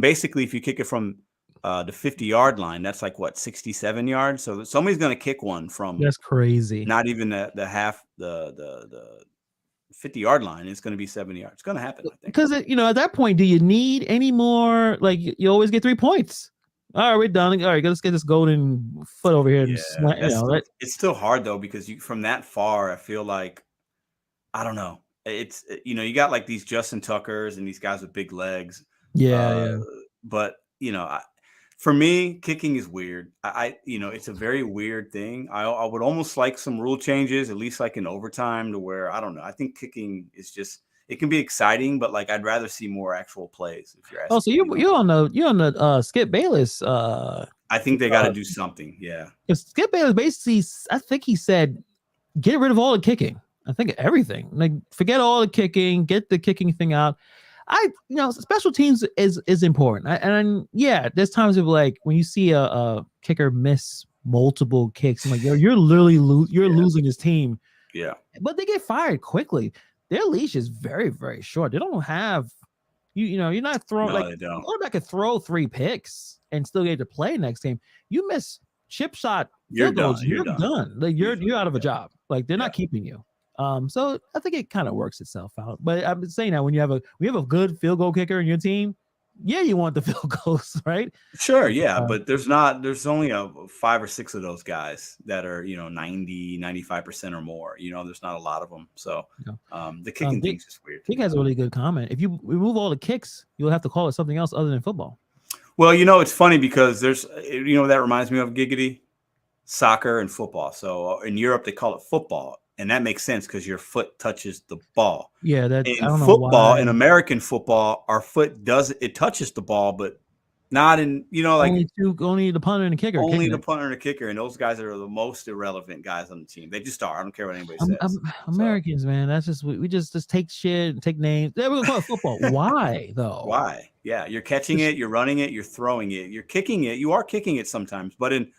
Speaker 2: basically if you kick it from the 50-yard line, that's like what, 67 yards. So somebody's going to kick one from.
Speaker 1: That's crazy.
Speaker 2: Not even the half the 50-yard line. It's going to be 70 yards. It's going to happen. I think.
Speaker 1: Because at that point, do you need any more? Like you always get 3 points. All right, we're done. All right, let's get this golden foot over here.
Speaker 2: It's still hard though because from that far, I feel like I don't know. It's you got like these Justin Tuckers and these guys with big legs.
Speaker 1: Yeah.
Speaker 2: But for me, kicking is weird. It's a very weird thing. I would almost like some rule changes, at least like in overtime, to where I don't know. I think kicking is just. It can be exciting, but like I'd rather see more actual plays. If you're asking.
Speaker 1: Oh, so you're on the Skip Bayless.
Speaker 2: I think they got to do something. Yeah.
Speaker 1: If Skip Bayless basically, I think he said, get rid of all the kicking. I think everything. Like forget all the kicking. Get the kicking thing out. Special teams is important. And there's times of like when you see a kicker miss multiple kicks. I'm like, you're literally losing this team.
Speaker 2: Yeah.
Speaker 1: But they get fired quickly. Their leash is very, very short. They don't have you're not throwing
Speaker 2: No, they don't.
Speaker 1: Quarterback could throw 3 picks and still get to play next game. You miss chip shot
Speaker 2: You're
Speaker 1: field goals,
Speaker 2: done.
Speaker 1: you're done. Like you're out of a job. Like they're not keeping you. So I think it kind of works itself out. But I'm saying that when you have a good field goal kicker in your team, you want the field goals, right?
Speaker 2: Sure, yeah, but there's only 5 or 6 of those guys that are 90, 95% or more. There's not a lot of them. So the kicking thing's just weird.
Speaker 1: Dick has a really good comment. If you remove all the kicks, you'll have to call it something else other than football.
Speaker 2: Well, it's funny because there's that reminds me of Giggity, soccer and football. So in Europe they call it football. And that makes sense because your foot touches the ball.
Speaker 1: Yeah,
Speaker 2: in football, in American football, our foot touches the ball, but not in
Speaker 1: only the punter and the kicker.
Speaker 2: Only the punter and the kicker, and those guys are the most irrelevant guys on the team. They just are. I don't care what anybody says.
Speaker 1: Americans, man, that's just we just take shit and take names. We're gonna call it football. Why though?
Speaker 2: Why? Yeah, you're catching it, you're running it, you're throwing it, you're kicking it. You are kicking it sometimes, but in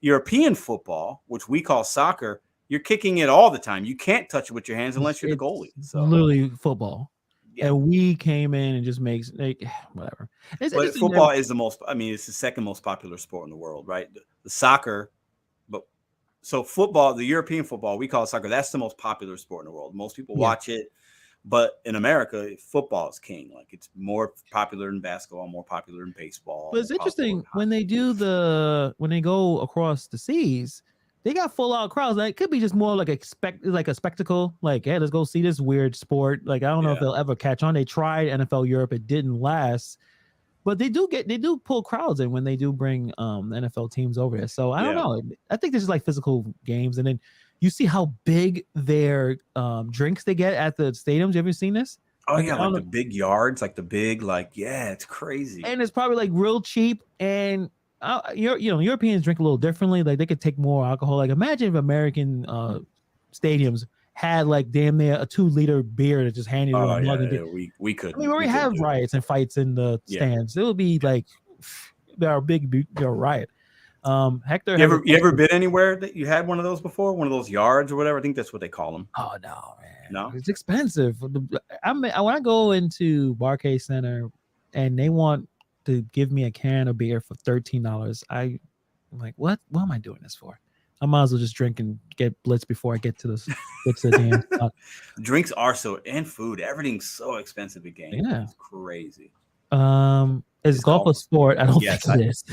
Speaker 2: European football, which we call soccer, you're kicking it all the time. You can't touch it with your hands unless you're the goalie. So
Speaker 1: literally football. Yeah. And we came in and just makes whatever.
Speaker 2: But football is the most. I mean, it's the second most popular sport in the world, right? The soccer, so football, the European football, we call it soccer. That's the most popular sport in the world. Most people watch it, but in America, football is king. Like it's more popular than basketball, more popular than baseball.
Speaker 1: But it's interesting when they go across the seas. They got full out crowds. Like, it could be just more like a spectacle. Like, hey, let's go see this weird sport. Like, I don't know if they'll ever catch on. They tried NFL Europe, it didn't last. But they do pull crowds in when they do bring NFL teams over here. So I don't know. I think this is like physical games, and then you see how big their drinks they get at the stadiums. You ever seen this?
Speaker 2: Oh yeah, like the big yards, like the big, it's crazy.
Speaker 1: And it's probably like real cheap and. Europeans drink a little differently. Like they could take more alcohol. Like imagine if American stadiums had like damn near a 2-liter beer that just handed.
Speaker 2: We could.
Speaker 1: I mean, we have riots and fights in the stands. It would be like our big riot. Hector,
Speaker 2: you ever been anywhere that you had one of those before? One of those yards or whatever? I think that's what they call them.
Speaker 1: Oh no, man.
Speaker 2: No,
Speaker 1: it's expensive. When I go into Barcade Center and they want to give me a can of beer for $13, I'm like, what am I doing this for? I might as well just drink and get blitzed before I get to the damn
Speaker 2: drinks are and food, everything's so expensive again. It's crazy.
Speaker 1: Is golf a sport? I don't think it is.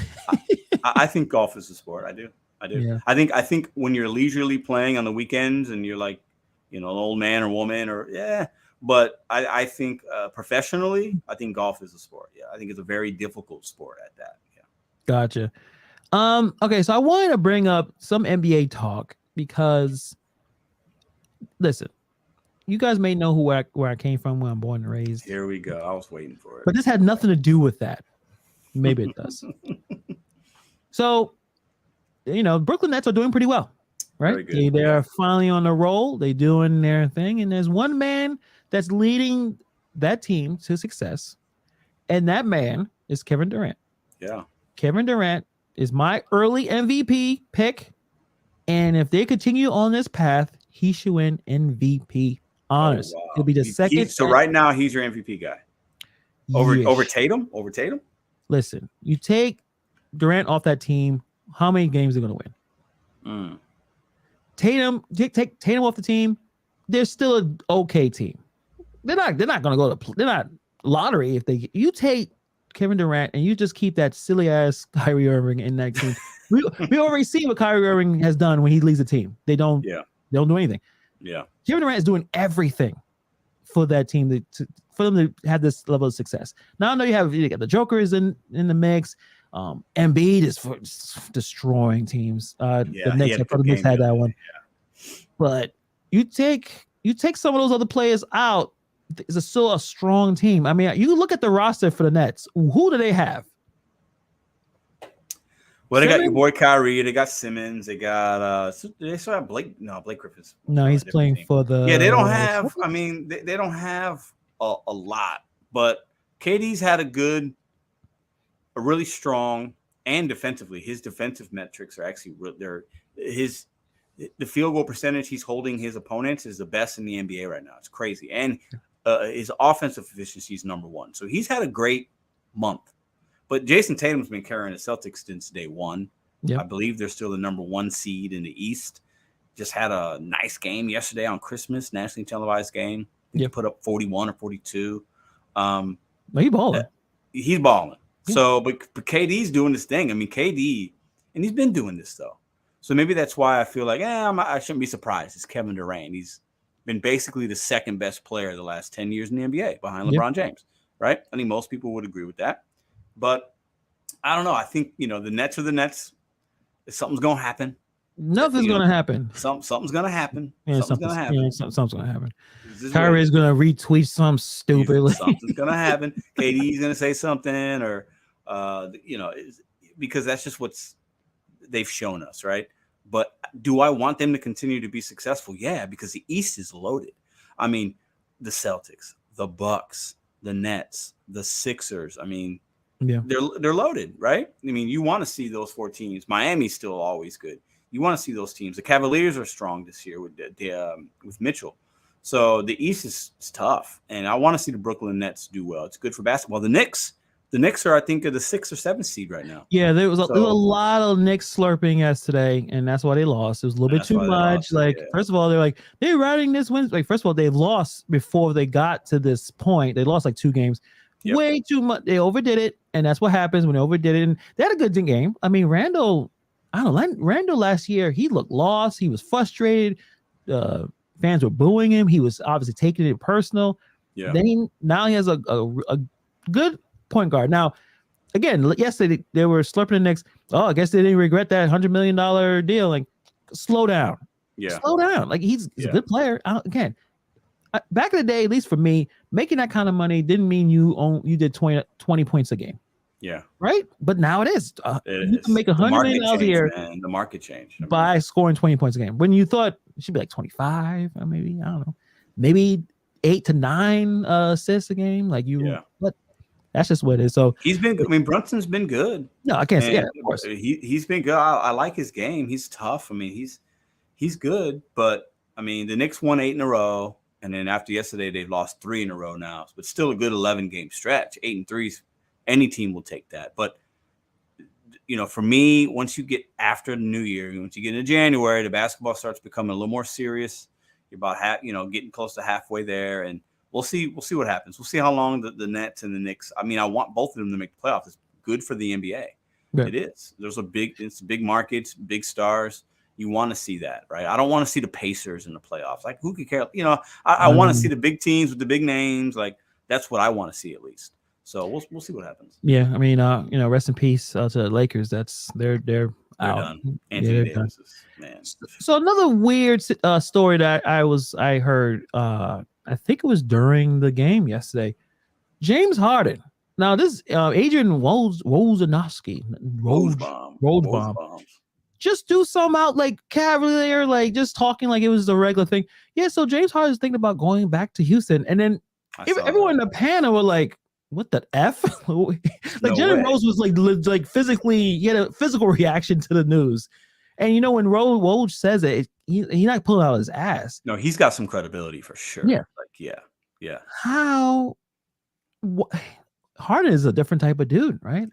Speaker 2: I think golf is a sport. I do. Yeah. I think when you're leisurely playing on the weekends and you're like, an old man or woman but I think professionally, I think golf is a sport. Yeah, I think it's a very difficult sport at that. Yeah.
Speaker 1: Gotcha. Okay, so I wanted to bring up some NBA talk because, listen, you guys may know where I came from, where I'm born and raised.
Speaker 2: Here we go. I was waiting for it.
Speaker 1: But this had nothing to do with that. Maybe it does. So, Brooklyn Nets are doing pretty well, right? They're finally on the roll. They're doing their thing, and there's one man that's leading that team to success, and that man is Kevin Durant.
Speaker 2: Yeah.
Speaker 1: Kevin Durant is my early MVP pick, and if they continue on this path, he should win MVP honors. He'll be the second.
Speaker 2: So right now, he's your MVP guy. Over Tatum? Over Tatum?
Speaker 1: Listen, you take Durant off that team, how many games are going to win? Tatum, take Tatum off the team, they're still an okay team. They're not going to go to. They're not lottery if you take Kevin Durant and you just keep that silly ass Kyrie Irving in that team. we already see what Kyrie Irving has done when he leaves the team. They don't do anything.
Speaker 2: Yeah, Kevin
Speaker 1: Durant is doing everything for that team for them to have this level of success. Now I know you got the Jokers in the mix. Embiid is for destroying teams. The Knicks had that one. Yeah. But you take some of those other players out, it's still a strong team. I mean, you look at the roster for the Nets. Who do they have?
Speaker 2: Well, they got your boy Kyrie. They got Simmons. They got they still have Blake. No, Blake Griffin's.
Speaker 1: No, he's playing for the.
Speaker 2: Yeah, they don't have. I mean, they don't have a lot. But KD's had a really strong and defensively. His defensive metrics are actually the field goal percentage he's holding his opponents is the best in the NBA right now. It's crazy. And his offensive efficiency is number one. So he's had a great month. But Jason Tatum's been carrying the Celtics since day one. Yep. I believe they're still the number one seed in the East. Just had a nice game yesterday on Christmas, nationally televised game. He put up 41 or 42.
Speaker 1: He's balling.
Speaker 2: He's balling. Yeah. So, but KD's doing this thing. I mean, KD, and he's been doing this, though. So maybe that's why I feel like, I shouldn't be surprised. It's Kevin Durant. He's been basically the second best player the last 10 years in the NBA behind LeBron James, right? I think most people would agree with that. But I don't know. I think, the Nets are the Nets. Something's going to happen.
Speaker 1: Nothing's going to happen.
Speaker 2: Something's going to happen.
Speaker 1: Yeah, something's going to happen. Something's going to happen. Kyrie's going to retweet something stupid.
Speaker 2: Something's going to happen. KD's going to say something or, because that's just what's they've shown us, right? But do I want them to continue to be successful? Yeah, because the East is loaded. I mean, the Celtics, the Bucks, the Nets, the Sixers. I mean, they're loaded, right? I mean, you want to see those 4 teams. Miami's still always good. You want to see those teams. The Cavaliers are strong this year with Mitchell. So the East is tough, and I want to see the Brooklyn Nets do well. It's good for basketball. The Knicks are, I think, the 6th or 7th seed right now.
Speaker 1: Yeah, there was a lot of Knicks slurping yesterday, and that's why they lost. It was a little bit too much. First of all, they're riding this win. First of all, they lost before they got to this point. They lost 2 games. Yep. Way too much. They overdid it, and that's what happens when they overdid it. And they had a good game. I mean, Randall last year, he looked lost. He was frustrated. Fans were booing him. He was obviously taking it personal. Yeah. Now he has a good point guard. Now, again, yesterday they were slurping the Knicks. Oh, I guess they didn't regret that $100 million deal. Slow down. Yeah. Slow down. He's a good player. Back in the day, at least for me, making that kind of money didn't mean you did 20 points a game. Yeah. Right? But now it is. You can make $100 million a year.
Speaker 2: Man. The market changed.
Speaker 1: By scoring 20 points a game. When you thought it should be 25, or maybe, I don't know, maybe 8 to 9 assists a game. But that's just what it is. So
Speaker 2: he's been good. I mean, Brunson's been good.
Speaker 1: No, I can't say. Yeah, of course.
Speaker 2: He's been good. I like his game. He's tough. I mean, he's good. But I mean, the Knicks won 8 in a row, and then after yesterday, they've lost 3 in a row now. But still a good 11-game stretch. 8-3, any team will take that. But for me, once you get after the new year, once you get into January, the basketball starts becoming a little more serious. You're about getting close to halfway there, and we'll see what happens. We'll see how long the Nets and the Knicks. I mean, I want both of them to make the playoffs. It's good for the NBA. Yeah. It is. It's big markets, big stars. You want to see that, right? I don't want to see the Pacers in the playoffs. Who could care? I want to see the big teams with the big names. That's what I want to see at least. So we'll see what happens.
Speaker 1: Yeah, I mean, rest in peace to the Lakers. They're out.
Speaker 2: Done. Anthony Davis man.
Speaker 1: So another weird story that I heard. I think it was during the game yesterday. James Harden. Now this Adrian Wojnarowski, Rosebomb. Just do some out cavalier, just talking like it was the regular thing. Yeah. So James Harden's thinking about going back to Houston, and then everyone in the panel were like, "What the f?" Jalen Rose was physically, he had a physical reaction to the news. And when Woj says it, he's not pulling out his ass.
Speaker 2: No, he's got some credibility for sure.
Speaker 1: Yeah.
Speaker 2: Yeah.
Speaker 1: How? Harden is a different type of dude, right?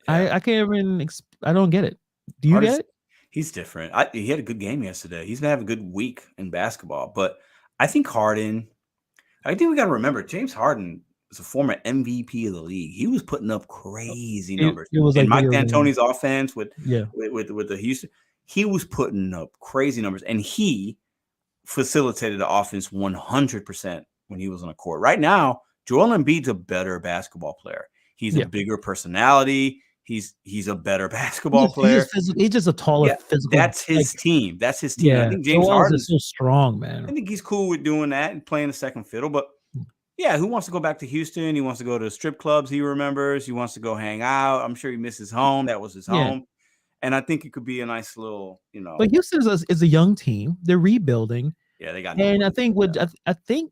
Speaker 1: I can't even. I don't get it. Do you get it?
Speaker 2: He's different. He had a good game yesterday. He's been having a good week in basketball. But I think we got to remember, James Harden was a former MVP of the league. He was putting up crazy numbers. It was Mike D'Antoni's offense with the Houston. He was putting up crazy numbers, and he facilitated the offense 100% when he was on the court. Right now, Joel Embiid's a better basketball player. He's a bigger personality. He's a better basketball player.
Speaker 1: He's just a taller physical.
Speaker 2: That's his team. That's his team.
Speaker 1: Yeah,
Speaker 2: I think James Harden
Speaker 1: is so strong, man.
Speaker 2: I think he's cool with doing that and playing the second fiddle. But yeah, who wants to go back to Houston? He wants to go to strip clubs he remembers. He wants to go hang out. I'm sure he misses home. That was his home. And I think it could be a nice little,
Speaker 1: But Houston is a young team. They're rebuilding.
Speaker 2: Yeah, they got.
Speaker 1: And I think with Jalen.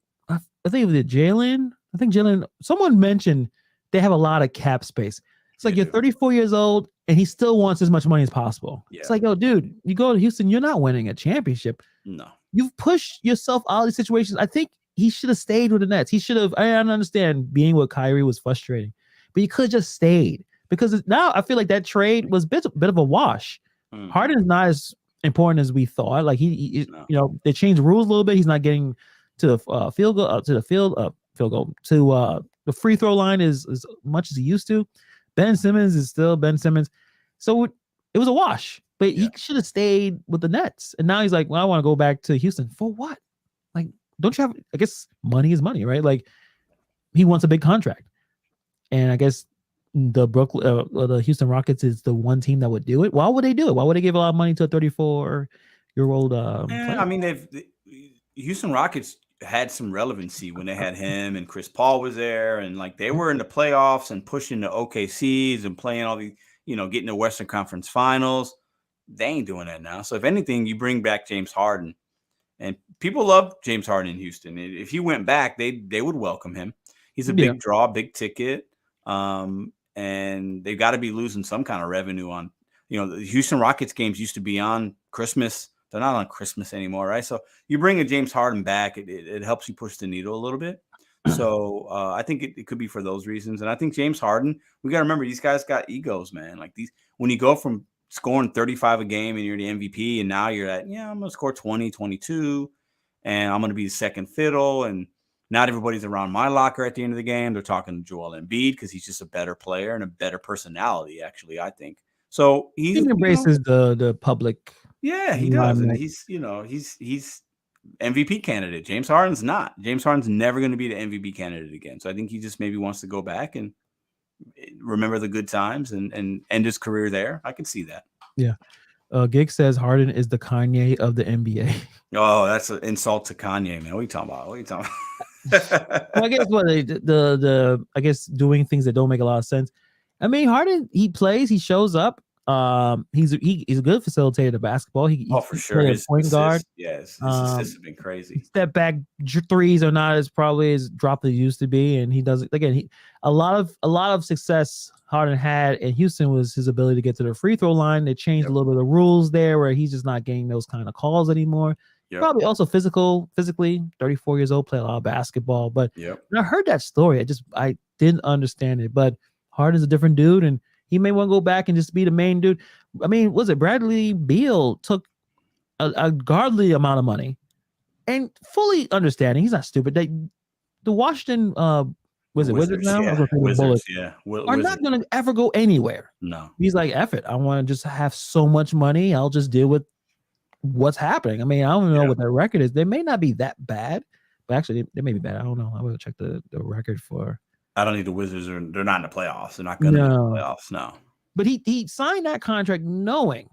Speaker 1: I think Jalen. Someone mentioned they have a lot of cap space. It's you're 34 years old and he still wants as much money as possible.
Speaker 2: Yeah.
Speaker 1: It's like, oh, dude, you go to Houston, you're not winning a championship.
Speaker 2: No.
Speaker 1: You've pushed yourself out of these situations. I think he should have stayed with the Nets. He should have. I don't understand being with Kyrie was frustrating, but he could have just stayed because now I feel like that trade was a bit of a wash. Harden is not as important as we thought. Like he
Speaker 2: No.
Speaker 1: you know, they changed the rules a little bit. He's not getting to the field goal to the field goal to the free throw line as much as he used to. Ben Simmons is still Ben Simmons, so it was a wash. But he should have stayed with the Nets, and now he's like, well, I want to go back to Houston for what? Like, don't you have? I guess money is money, right? Like, he wants a big contract, and I guess the Houston Rockets is the one team that would do it. Why would they do it? Why would they give a lot of money to a 34-year-old player?
Speaker 2: I mean, the Houston Rockets had some relevancy when they had him and Chris Paul was there, and like they were in the playoffs and pushing the OKCs and playing all the, getting the Western Conference Finals. They ain't doing that now. So if anything, you bring back James Harden, and people love James Harden in Houston. If he went back, they would welcome him. He's a big draw, big ticket, and they've got to be losing some kind of revenue on. The Houston Rockets games used to be on Christmas. They're not on Christmas anymore, right? So you bring a James Harden back, it helps you push the needle a little bit. So I think it could be for those reasons. And I think James Harden, we got to remember, these guys got egos, man. Like when you go from scoring 35 a game and you're the MVP, and now you're at, I'm going to score 20, 22, and I'm going to be the second fiddle. And not everybody's around my locker at the end of the game. They're talking to Joel Embiid because he's just a better player and a better personality, actually, I think. So he
Speaker 1: embraces the public.
Speaker 2: Yeah, he does. And he's MVP candidate. James Harden's not. James Harden's never going to be the MVP candidate again. So I think he just maybe wants to go back and remember the good times and end his career there. I can see that.
Speaker 1: Yeah. Gig says Harden is the Kanye of the NBA.
Speaker 2: Oh, that's an insult to Kanye, man. What are you talking about?
Speaker 1: I guess the I guess doing things that don't make a lot of sense. I mean, Harden, he plays, he shows up. He's a good facilitator of basketball.
Speaker 2: For sure. His
Speaker 1: point guard.
Speaker 2: Yes, his assists have been crazy.
Speaker 1: Step back threes are not as probably as dropped as used to be, and he does it again. A lot of success Harden had in Houston was his ability to get to the free throw line. They changed a little bit of the rules there, where he's just not getting those kind of calls anymore. Probably also physically 34 years old, play a lot of basketball. But when I heard that story, I didn't understand it. But Harden's a different dude, and he may want to go back and just be the main dude. I mean, was it Bradley Beal took a godly amount of money, and fully understanding he's not stupid. The Washington Wizards now?
Speaker 2: Yeah. Wizards, yeah.
Speaker 1: Are not going to ever go anywhere.
Speaker 2: No.
Speaker 1: He's like, F it. I want to just have so much money. I'll just deal with what's happening. I mean, I don't know what their record is. They may not be that bad, but actually they may be bad. I don't know. I will check the record for.
Speaker 2: I don't need the Wizards. They're not in the playoffs. They're not going to be in the playoffs. No.
Speaker 1: But he signed that contract knowing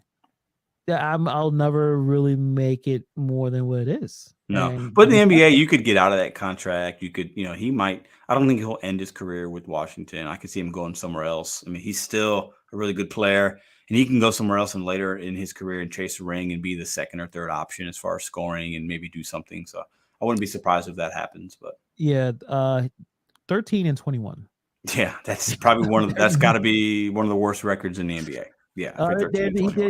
Speaker 1: that I'll never really make it more than what it is.
Speaker 2: No, but in the NBA, you could get out of that contract. You could, he might. I don't think he'll end his career with Washington. I could see him going somewhere else. I mean, he's still a really good player, and he can go somewhere else and later in his career and chase a ring and be the second or third option as far as scoring and maybe do something. So I wouldn't be surprised if that happens. But
Speaker 1: 13 and 21.
Speaker 2: Yeah, that's probably that's got to be one of the worst records in the NBA. Yeah,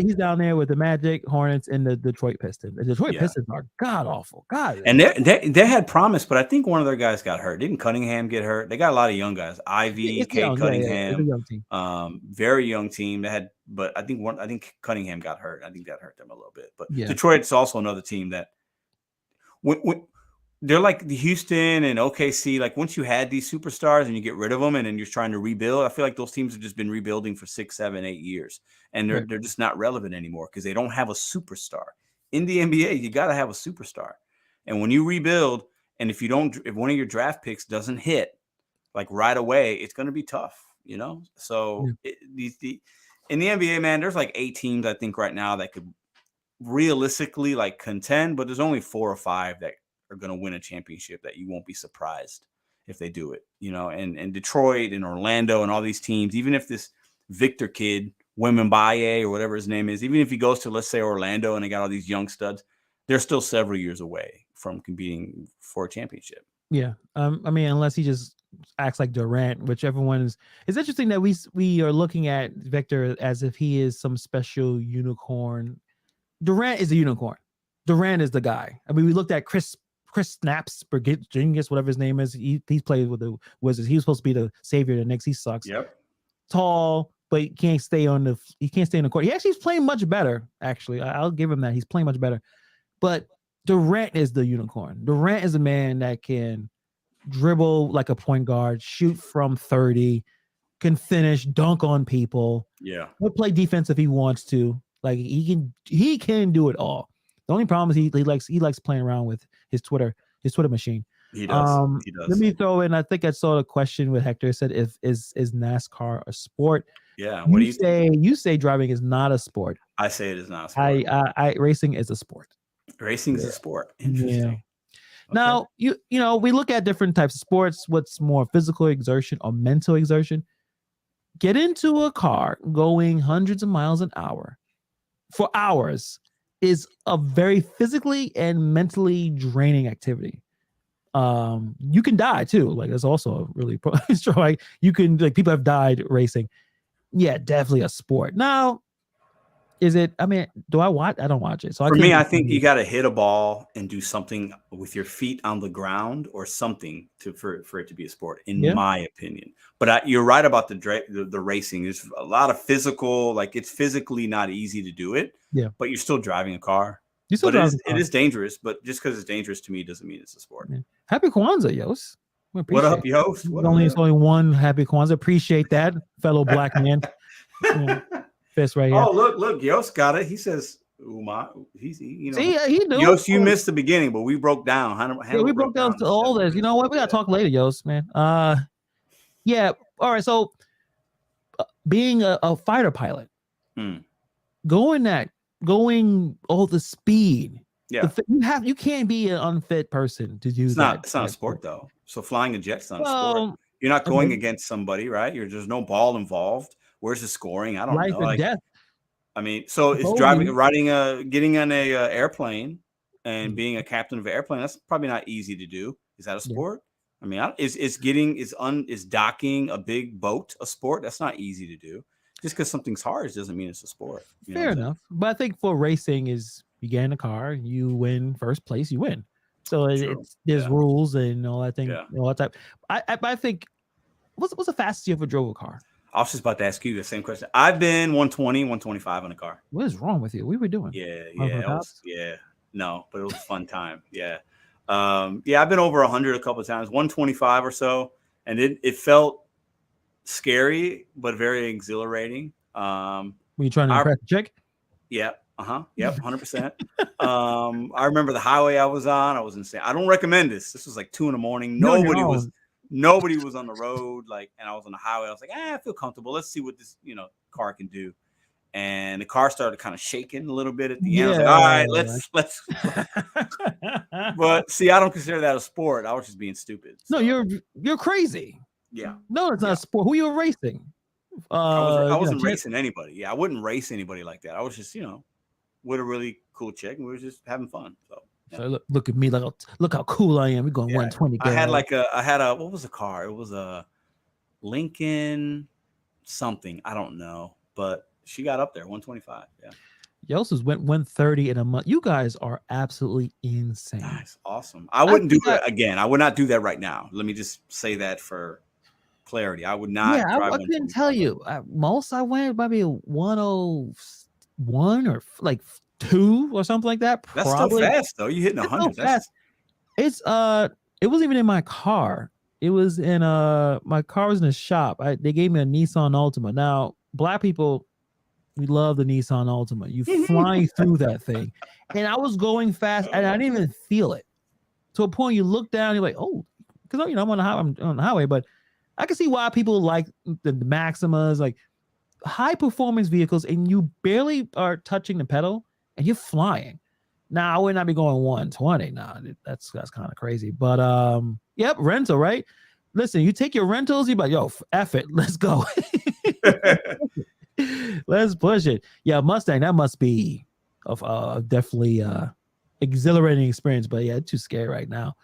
Speaker 1: he's down there with the Magic, Hornets, and the Detroit Pistons. The Detroit Pistons are god awful.
Speaker 2: And they had promise, but I think one of their guys got hurt. Didn't Cunningham get hurt? They got a lot of young guys. Ivy, Kate Cunningham,
Speaker 1: a young team.
Speaker 2: Very young team. They had, but I think Cunningham got hurt. I think that hurt them a little bit. But Detroit's also another team that when they're like the Houston and OKC. Like once you had these superstars and you get rid of them and then you're trying to rebuild, I feel like those teams have just been rebuilding for 6, 7, 8 years. And they're just not relevant anymore because they don't have a superstar. In the NBA, you got to have a superstar. And when you rebuild, and if one of your draft picks doesn't hit like right away, it's going to be tough, So in the NBA, man, there's like 8 teams I think right now that could realistically like contend, but there's only 4 or 5 that are going to win a championship that you won't be surprised if they do it, and Detroit and Orlando and all these teams, even if this Victor kid, Wembanyama or whatever his name is, even if he goes to, let's say, Orlando and they got all these young studs, they're still several years away from competing for a championship.
Speaker 1: Yeah. I mean, unless he just acts like Durant, which everyone is. It's interesting that we are looking at Victor as if he is some special unicorn. Durant is a unicorn. Durant is the guy. I mean, we looked at Chris Snaps, Genius, whatever his name is. He's played with the Wizards. He was supposed to be the savior of the Knicks. He sucks.
Speaker 2: Yep.
Speaker 1: Tall, but he can't stay in the court. He actually is playing much better. Actually, I'll give him that. He's playing much better. But Durant is the unicorn. Durant is a man that can dribble like a point guard, shoot from 30, can finish, dunk on people.
Speaker 2: Yeah.
Speaker 1: He'll play defense if he wants to. Like he can do it all. The only problem is he likes playing around with his Twitter machine.
Speaker 2: He does. He does.
Speaker 1: Let me throw in. I think I saw a question with Hector. It said, is NASCAR a sport?
Speaker 2: Yeah. What do you
Speaker 1: say? You say driving is not a sport.
Speaker 2: I say it is not a sport.
Speaker 1: Racing is a sport.
Speaker 2: Racing is a sport. Interesting.
Speaker 1: Yeah. Okay. Now you know we look at different types of sports. What's more physical exertion or mental exertion? Get into a car going hundreds of miles an hour for hours is a very physically and mentally draining activity. You can die too. Like that's also a really like you can like people have died racing. Yeah, definitely a sport. Now, is it? I mean, do I watch? I don't watch it. So
Speaker 2: for me, I think you got to hit a ball and do something with your feet on the ground or something for it to be a sport, in my opinion. But you're right about the racing. There's a lot of physical, like it's physically not easy to do it.
Speaker 1: Yeah,
Speaker 2: but you're still driving a car. It is dangerous, but just because it's dangerous to me doesn't mean it's a sport.
Speaker 1: Yeah. Happy Kwanzaa, Yos.
Speaker 2: What up, Yos?
Speaker 1: It's only one happy Kwanzaa. Appreciate that, fellow black man. Fist right here.
Speaker 2: Oh, look, Yos got it. He says, Uma. He knew.
Speaker 1: Yos,
Speaker 2: you missed the beginning, but we broke down.
Speaker 1: We broke down to all this. You know what? We got to talk later, Yos, man. Yeah. All right. So being a fighter pilot, going all the speed.
Speaker 2: Yeah.
Speaker 1: You can't be an unfit person to do that.
Speaker 2: It's not a sport though. So flying a jet's not a sport. You're not going against somebody, right? There's no ball involved. Where's the scoring? I don't know.
Speaker 1: Life and death.
Speaker 2: I mean, so it's getting on a airplane and being a captain of an airplane. That's probably not easy to do. Is that a sport? I mean, is docking a big boat a sport? That's not easy to do. Just because something's hard doesn't mean it's a sport.
Speaker 1: Fair enough. But I think for racing is you get in a car, you win first place, you win. So there's rules and all that thing, all that type. I think what's the fastest you ever drove a car?
Speaker 2: I was just about to ask you the same question. I've been 120, 125 on a car.
Speaker 1: What is wrong with you? What were we doing?
Speaker 2: No, but it was a fun time. Yeah. I've been over 100 a couple of times, 125 or so, and it felt scary but very exhilarating.
Speaker 1: Were you trying to impress a chick?
Speaker 2: Yeah. Yep. 100%. I remember the highway I was on. I was insane. I don't recommend this. This was like 2 a.m. Nobody was on the road, and I was on the highway. I was like, I feel comfortable. Let's see what this, car can do. And the car started kind of shaking a little bit at the end. I was like, all right, let's. But see, I don't consider that a sport. I was just being stupid.
Speaker 1: So. No, you're crazy.
Speaker 2: Yeah.
Speaker 1: No, it's not a sport. Who you were racing?
Speaker 2: I wasn't racing anybody. Yeah, I wouldn't race anybody like that. I was just, with a really cool chick, and we were just having fun. So. Yeah.
Speaker 1: So look at me, look how cool I am. We're going 120.
Speaker 2: I had what was the car? It was a Lincoln something. I don't know, but she got up there 125. Yeah.
Speaker 1: Yosis went 130 in a month. You guys are absolutely insane.
Speaker 2: Nice, awesome. I wouldn't do that again. I would not do that right now. Let me just say that for clarity. I would not.
Speaker 1: Yeah, I couldn't tell you. Most I went maybe 101 or like 2 or something like that.
Speaker 2: That's still fast though. You hitting 100.
Speaker 1: Fast. It's it wasn't even in my car. It was in my car was in a shop. They gave me a Nissan Altima. Now, black people, we love the Nissan Altima. You flying through that thing. And I was going fast and I didn't even feel it. To a point you look down, you're like, oh, because I'm on the highway, but I can see why people like the Maximas, like high performance vehicles, and you barely are touching the pedal and you're flying. Now I would not be going 120. Nah, that's kind of crazy. But yep, rental, right? Listen, you take your rentals, you're like, yo, F it, let's go. Let's push it. Yeah, Mustang, that must be definitely exhilarating experience. But yeah, too scary right now.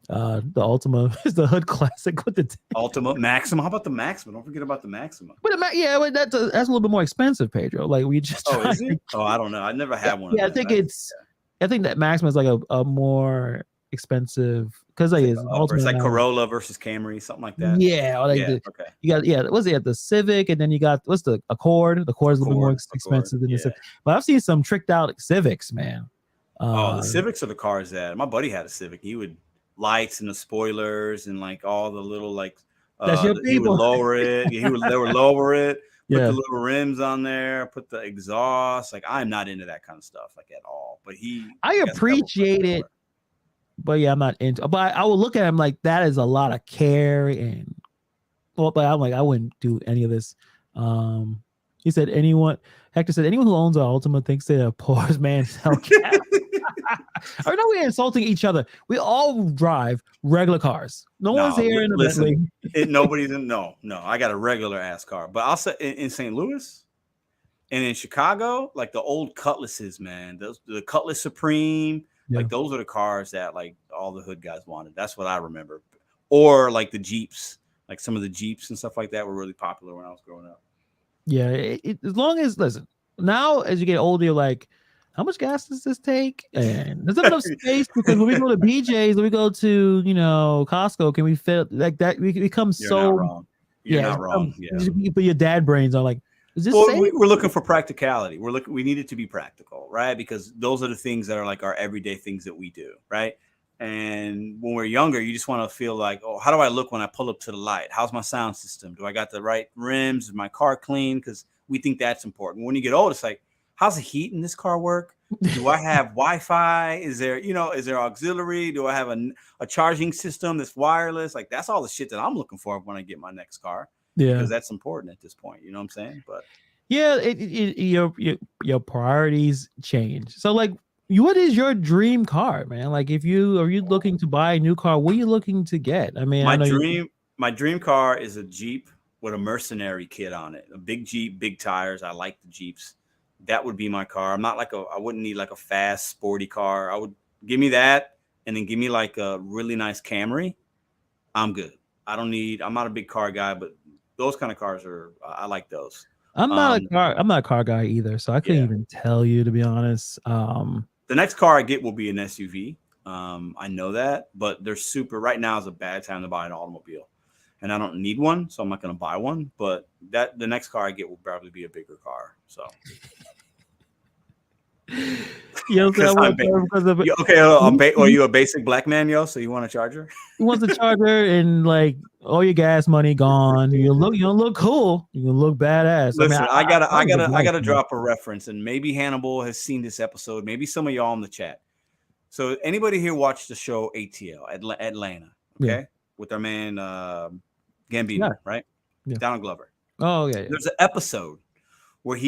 Speaker 1: The Ultima is the hood classic with the.
Speaker 2: Ultima Maxima. How about the Maxima? Don't forget about the Maxima.
Speaker 1: But yeah, but that's a little bit more expensive, Pedro. Like we just.
Speaker 2: Oh, is it? Oh, I don't know. I never had one.
Speaker 1: Yeah,
Speaker 2: of
Speaker 1: I think
Speaker 2: them.
Speaker 1: I think that Maxima is like a more expensive because like it's
Speaker 2: it's like Corolla versus Camry, something like that.
Speaker 1: Yeah, or like
Speaker 2: okay.
Speaker 1: You got what's it? The Civic, and then you got what's the Accord? The Accord is a little bit more expensive than the Civic. But I've seen some tricked out Civics, man.
Speaker 2: The Civics are the cars that my buddy had a Civic. He would lights and the spoilers and like all the little like he would lower it. Yeah, they would lower it. Put the little rims on there. Put the exhaust. Like I'm not into that kind of stuff like at all. But
Speaker 1: I appreciate it. But yeah, I'm not into. But I will look at him like that is a lot of care and. Well, but I'm like I wouldn't do any of this. He said Hector said anyone who owns an Ultima thinks they're a poor man's Hellcat. I know we're insulting each other. We all drive regular cars. No one's here in the Bentley.
Speaker 2: Nobody's in. No. I got a regular ass car. But I'll say in St. Louis and in Chicago, like the old Cutlasses, man. The Cutlass Supreme, like those are the cars that like all the hood guys wanted. That's what I remember. Or like the Jeeps, like some of the Jeeps and stuff like that were really popular when I was growing up.
Speaker 1: Yeah, as long as listen. Now, as you get older, you're like, how much gas does this take? And there's not enough space because when we go to BJ's, when we go to Costco, can we fit like that? We become
Speaker 2: You're not wrong. You're not wrong.
Speaker 1: You put your dad brains on like, is this safe?
Speaker 2: We're looking for practicality. We need it to be practical, right? Because those are the things that are like our everyday things that we do, right? And when we're younger, you just want to feel like, oh, how do I look when I pull up to the light? How's my sound system? Do I got the right rims? Is my car clean? Because we think that's important. When you get old, it's like, how's the heat in this car work? Do I have Wi-Fi? Is there auxiliary? Do I have a charging system that's wireless? Like that's all the shit that I'm looking for when I get my next car. Yeah, because that's important at this point. You know what I'm saying? But
Speaker 1: yeah, your priorities change. So like, what is your dream car, man? Like, are you looking to buy a new car? What are you looking to get? I mean,
Speaker 2: my dream car is a Jeep with a mercenary kit on it. A big Jeep, big tires. I like the Jeeps. That would be my car. I'm not like I wouldn't need like a fast, sporty car. I would give me that and then give me like a really nice Camry. I'm good. I'm not a big car guy, but those kind of cars I like those.
Speaker 1: I'm not a car guy either. So I couldn't even tell you, to be honest.
Speaker 2: The next car I get will be an SUV. I know that, but right now is a bad time to buy an automobile. And I don't need one, so I'm not going to buy one. But the next car I get will probably be a bigger car. So, are you a basic black man, yo? So you want a Charger?
Speaker 1: He wants a Charger, and like all your gas money gone. You don't look cool. You can look badass.
Speaker 2: Listen, I gotta drop a reference, and maybe Hannibal has seen this episode. Maybe some of y'all in the chat. So anybody here watched the show ATL Atlanta? Okay, with our man Gambino, right? Yeah. Donald Glover.
Speaker 1: Oh yeah.
Speaker 2: There's an episode where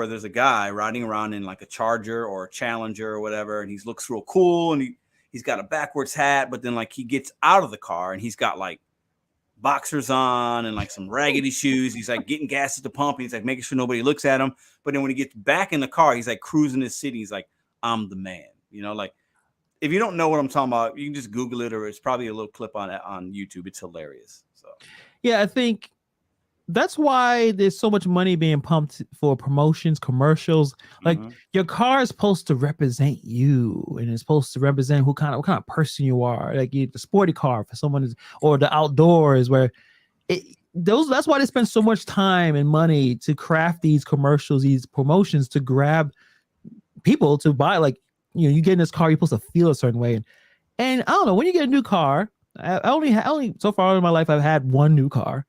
Speaker 2: there's a guy riding around in like a Charger or a Challenger or whatever, and he looks real cool, and he's got a backwards hat, but then like he gets out of the car and he's got like boxers on and like some raggedy shoes. He's like getting gas at the pump, and he's like making sure nobody looks at him. But then when he gets back in the car, he's like cruising his city. He's like, I'm the man. Like if you don't know what I'm talking about, you can just Google it, or it's probably a little clip on YouTube. It's hilarious. So
Speaker 1: yeah, I think that's why there's so much money being pumped for promotions, commercials. Like your car is supposed to represent you, and it's supposed to represent what kind of person you are. Like the sporty car for someone or the outdoors, where that's why they spend so much time and money to craft these commercials, these promotions to grab people to buy. Like you get in this car, you're supposed to feel a certain way, and I don't know, when you get a new car. I only so far in my life I've had one new car.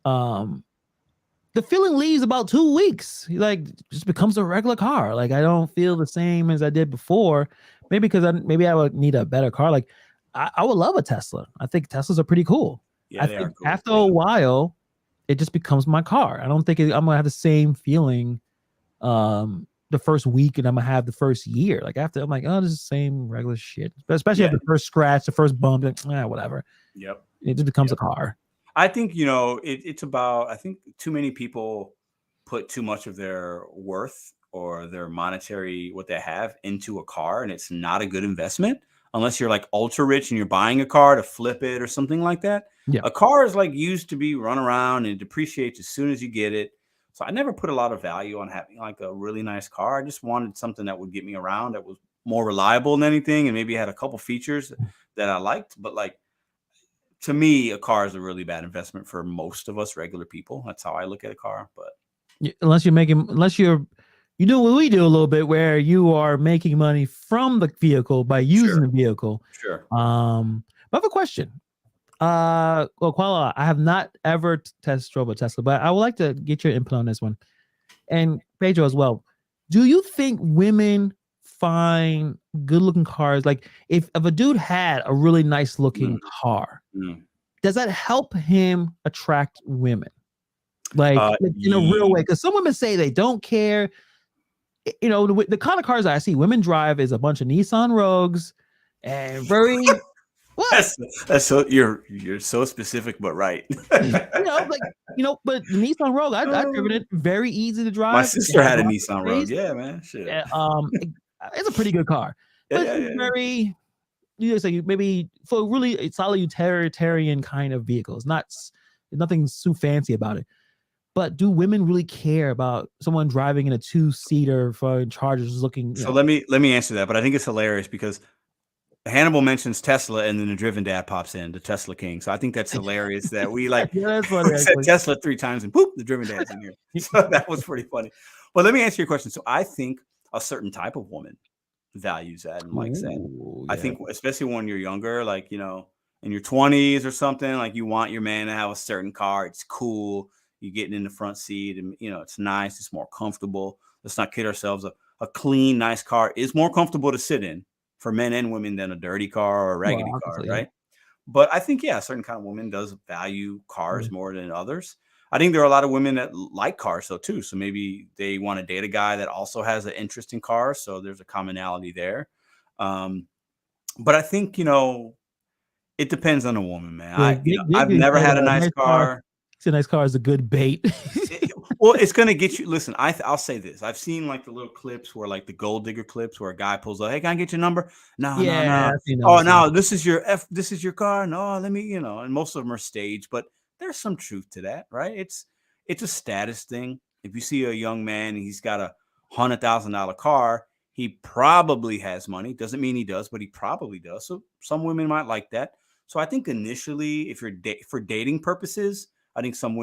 Speaker 1: The feeling leaves about 2 weeks. Like just becomes a regular car. Like I don't feel the same as I did before. Maybe because I would need a better car. Like I would love a Tesla. I think Teslas are pretty cool.
Speaker 2: Yeah, they are cool.
Speaker 1: After a while, it just becomes my car. I don't think I'm gonna have the same feeling the first week, and I'm gonna have the first year. Like after, I'm like, oh, this is the same regular shit. Especially after the first scratch, the first bump, whatever.
Speaker 2: Yep.
Speaker 1: It just becomes a car.
Speaker 2: I think it's about. I think too many people put too much of their worth or their monetary what they have into a car, and it's not a good investment unless you're like ultra rich and you're buying a car to flip it or something like that.
Speaker 1: Yeah.
Speaker 2: A car is like used to be run around and it depreciates as soon as you get it. So I never put a lot of value on having like a really nice car. I just wanted something that would get me around, that was more reliable than anything, and maybe had a couple features that I liked. But like, to me, a car is a really bad investment for most of us regular people. That's how I look at a car. But
Speaker 1: unless you're you do what we do a little bit, where you are making money from the vehicle by using the vehicle.
Speaker 2: Sure.
Speaker 1: But I have a question. Well, Kuala, I have not ever test drove a Tesla, but I would like to get your input on this one, and Pedro as well. Do you think women find good looking cars? Like, if a dude had a really nice looking car, does that help him attract women? Like in a real way? Because some women say they don't care. You know, the kind of cars I see women drive is a bunch of Nissan Rogues and very what?
Speaker 2: That's so you're so specific, but right.
Speaker 1: But the Nissan Rogue, I've driven it. Very easy to drive.
Speaker 2: My sister had a Nissan Rogue. Yeah, man. Shit.
Speaker 1: It's a pretty good car. But it's very, maybe for really solid utilitarian kind of vehicles. Nothing too fancy about it. But do women really care about someone driving in a 2-seater for Chargers looking?
Speaker 2: So let me answer that. But I think it's hilarious because Hannibal mentions Tesla, and then the Driven Dad pops in, the Tesla King. So I think that's hilarious that we like
Speaker 1: that's funny,
Speaker 2: we said Tesla 3 times and poop, the Driven Dad's in here. So that was pretty funny. Well, let me answer your question. So I think a certain type of woman values that and likes that. Yeah. I think especially when you're younger, like, in your 20s or something, like you want your man to have a certain car. It's cool. You're getting in the front seat and, it's nice. It's more comfortable. Let's not kid ourselves. A clean, nice car is more comfortable to sit in for men and women than a dirty car or a raggedy car, right? But I think, a certain kind of woman does value cars more than others. I think there are a lot of women that like cars, though, too. So maybe they want to date a guy that also has an interest in cars. So there's a commonality there. But I think, it depends on the woman, man. I've never had a nice car.
Speaker 1: A nice car is a good bait.
Speaker 2: Well, it's going to get you. Listen, I'll say this. I've seen like the little clips where like the gold digger clips where a guy pulls up, hey, can I get your number? No. Oh, no, this is your car. No, let me, and most of them are staged, but there's some truth to that, right? It's a status thing. If you see a young man and he's got a $100,000 car, he probably has money. Doesn't mean he does, but he probably does. So some women might like that. So I think initially, if you're for dating purposes, I think some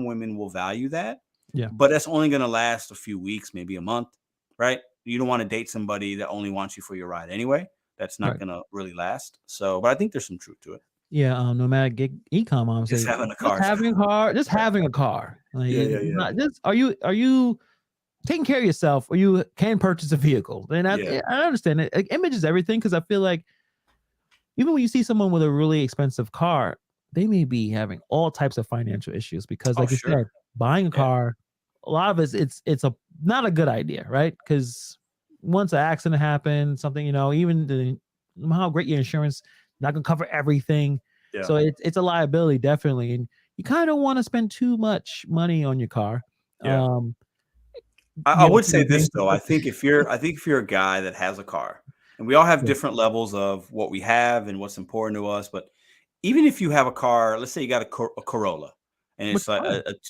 Speaker 2: women will value that.
Speaker 1: Yeah.
Speaker 2: But that's only going to last a few weeks, maybe a month, right? You don't want to date somebody that only wants you for your ride anyway. That's not going to really last. So, but I think there's some truth to it.
Speaker 1: Yeah. Nomadic gig ecom mom says
Speaker 2: having a car.
Speaker 1: Just having a car. Like,
Speaker 2: yeah.
Speaker 1: Are you taking care of yourself, or you can purchase a vehicle? And I understand it. Like, image is everything, because I feel like even when you see someone with a really expensive car, they may be having all types of financial issues because, like you said, buying a car, a lot of it's not a good idea, right? Because once an accident happens, something, even how great your insurance, not gonna cover everything. Yeah. So it's a liability, definitely, and you kind of don't want to spend too much money on your car.
Speaker 2: Yeah. I would say this though. I think if you're a guy that has a car, and we all have different levels of what we have and what's important to us, but even if you have a car, let's say you got a Corolla, and it's like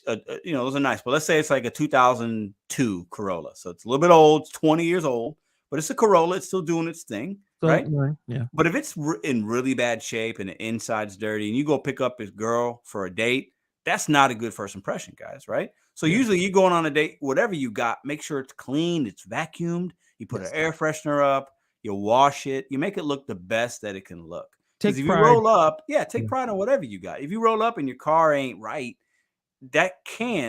Speaker 2: those are nice, but let's say it's like a 2002 Corolla, so it's a little bit old, it's 20 years old, but it's a Corolla, it's still doing its thing, right?
Speaker 1: Yeah.
Speaker 2: But if it's in really bad shape and the inside's dirty, and you go pick up his girl for a date, that's not a good first impression, guys, right? So usually you going on a date, whatever you got, make sure it's clean, it's vacuumed, you put an air freshener up, you wash it, you make it look the best that it can look. Because if you roll up, take pride on whatever you got. If you roll up and your car ain't right,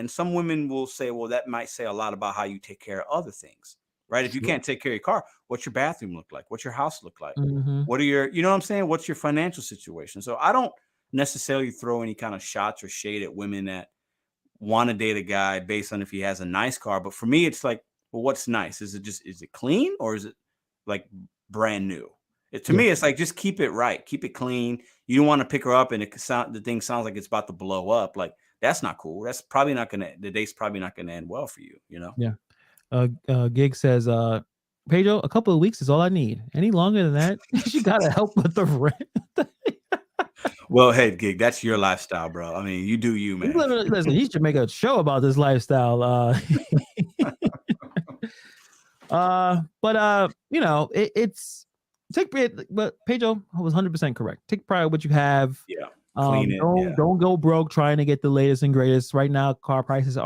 Speaker 2: some women will say, well, that might say a lot about how you take care of other things, right? If you can't take care of your car, what's your bathroom look like? What's your house look like?
Speaker 1: Mm-hmm.
Speaker 2: What are you know what I'm saying? What's your financial situation? So I don't necessarily throw any kind of shots or shade at women that want to date a guy based on if he has a nice car. But for me, it's like, well, what's nice? Is it clean, or is it like brand new? To me, it's like, just keep it right. Keep it clean. You don't want to pick her up and the thing sounds like it's about to blow up. Like, that's not cool. That's probably the date's probably not going to end well for you,
Speaker 1: Yeah. Gig says, Pedro, a couple of weeks is all I need. Any longer than that, you gotta help with the rent.
Speaker 2: Well, hey, Gig, that's your lifestyle, bro. I mean, you do you, man.
Speaker 1: Listen, he should make a show about this lifestyle. But you know, it's take it. But Pedro was 100% correct. Take pride in what you have.
Speaker 2: Yeah. Clean it.
Speaker 1: Don't go broke trying to get the latest and greatest. Right now, car prices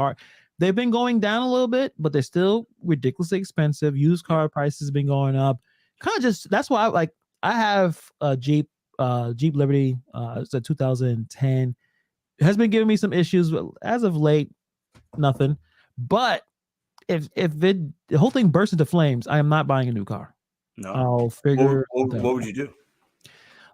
Speaker 1: they've been going down a little bit, but they're still ridiculously expensive. Used car prices have been going up. Kind of just that's why I have a Jeep Liberty. It's a 2010. It has been giving me some issues as of late. Nothing, but if the whole thing bursts into flames, I am not buying a new car.
Speaker 2: No,
Speaker 1: I'll figure.
Speaker 2: What would you do?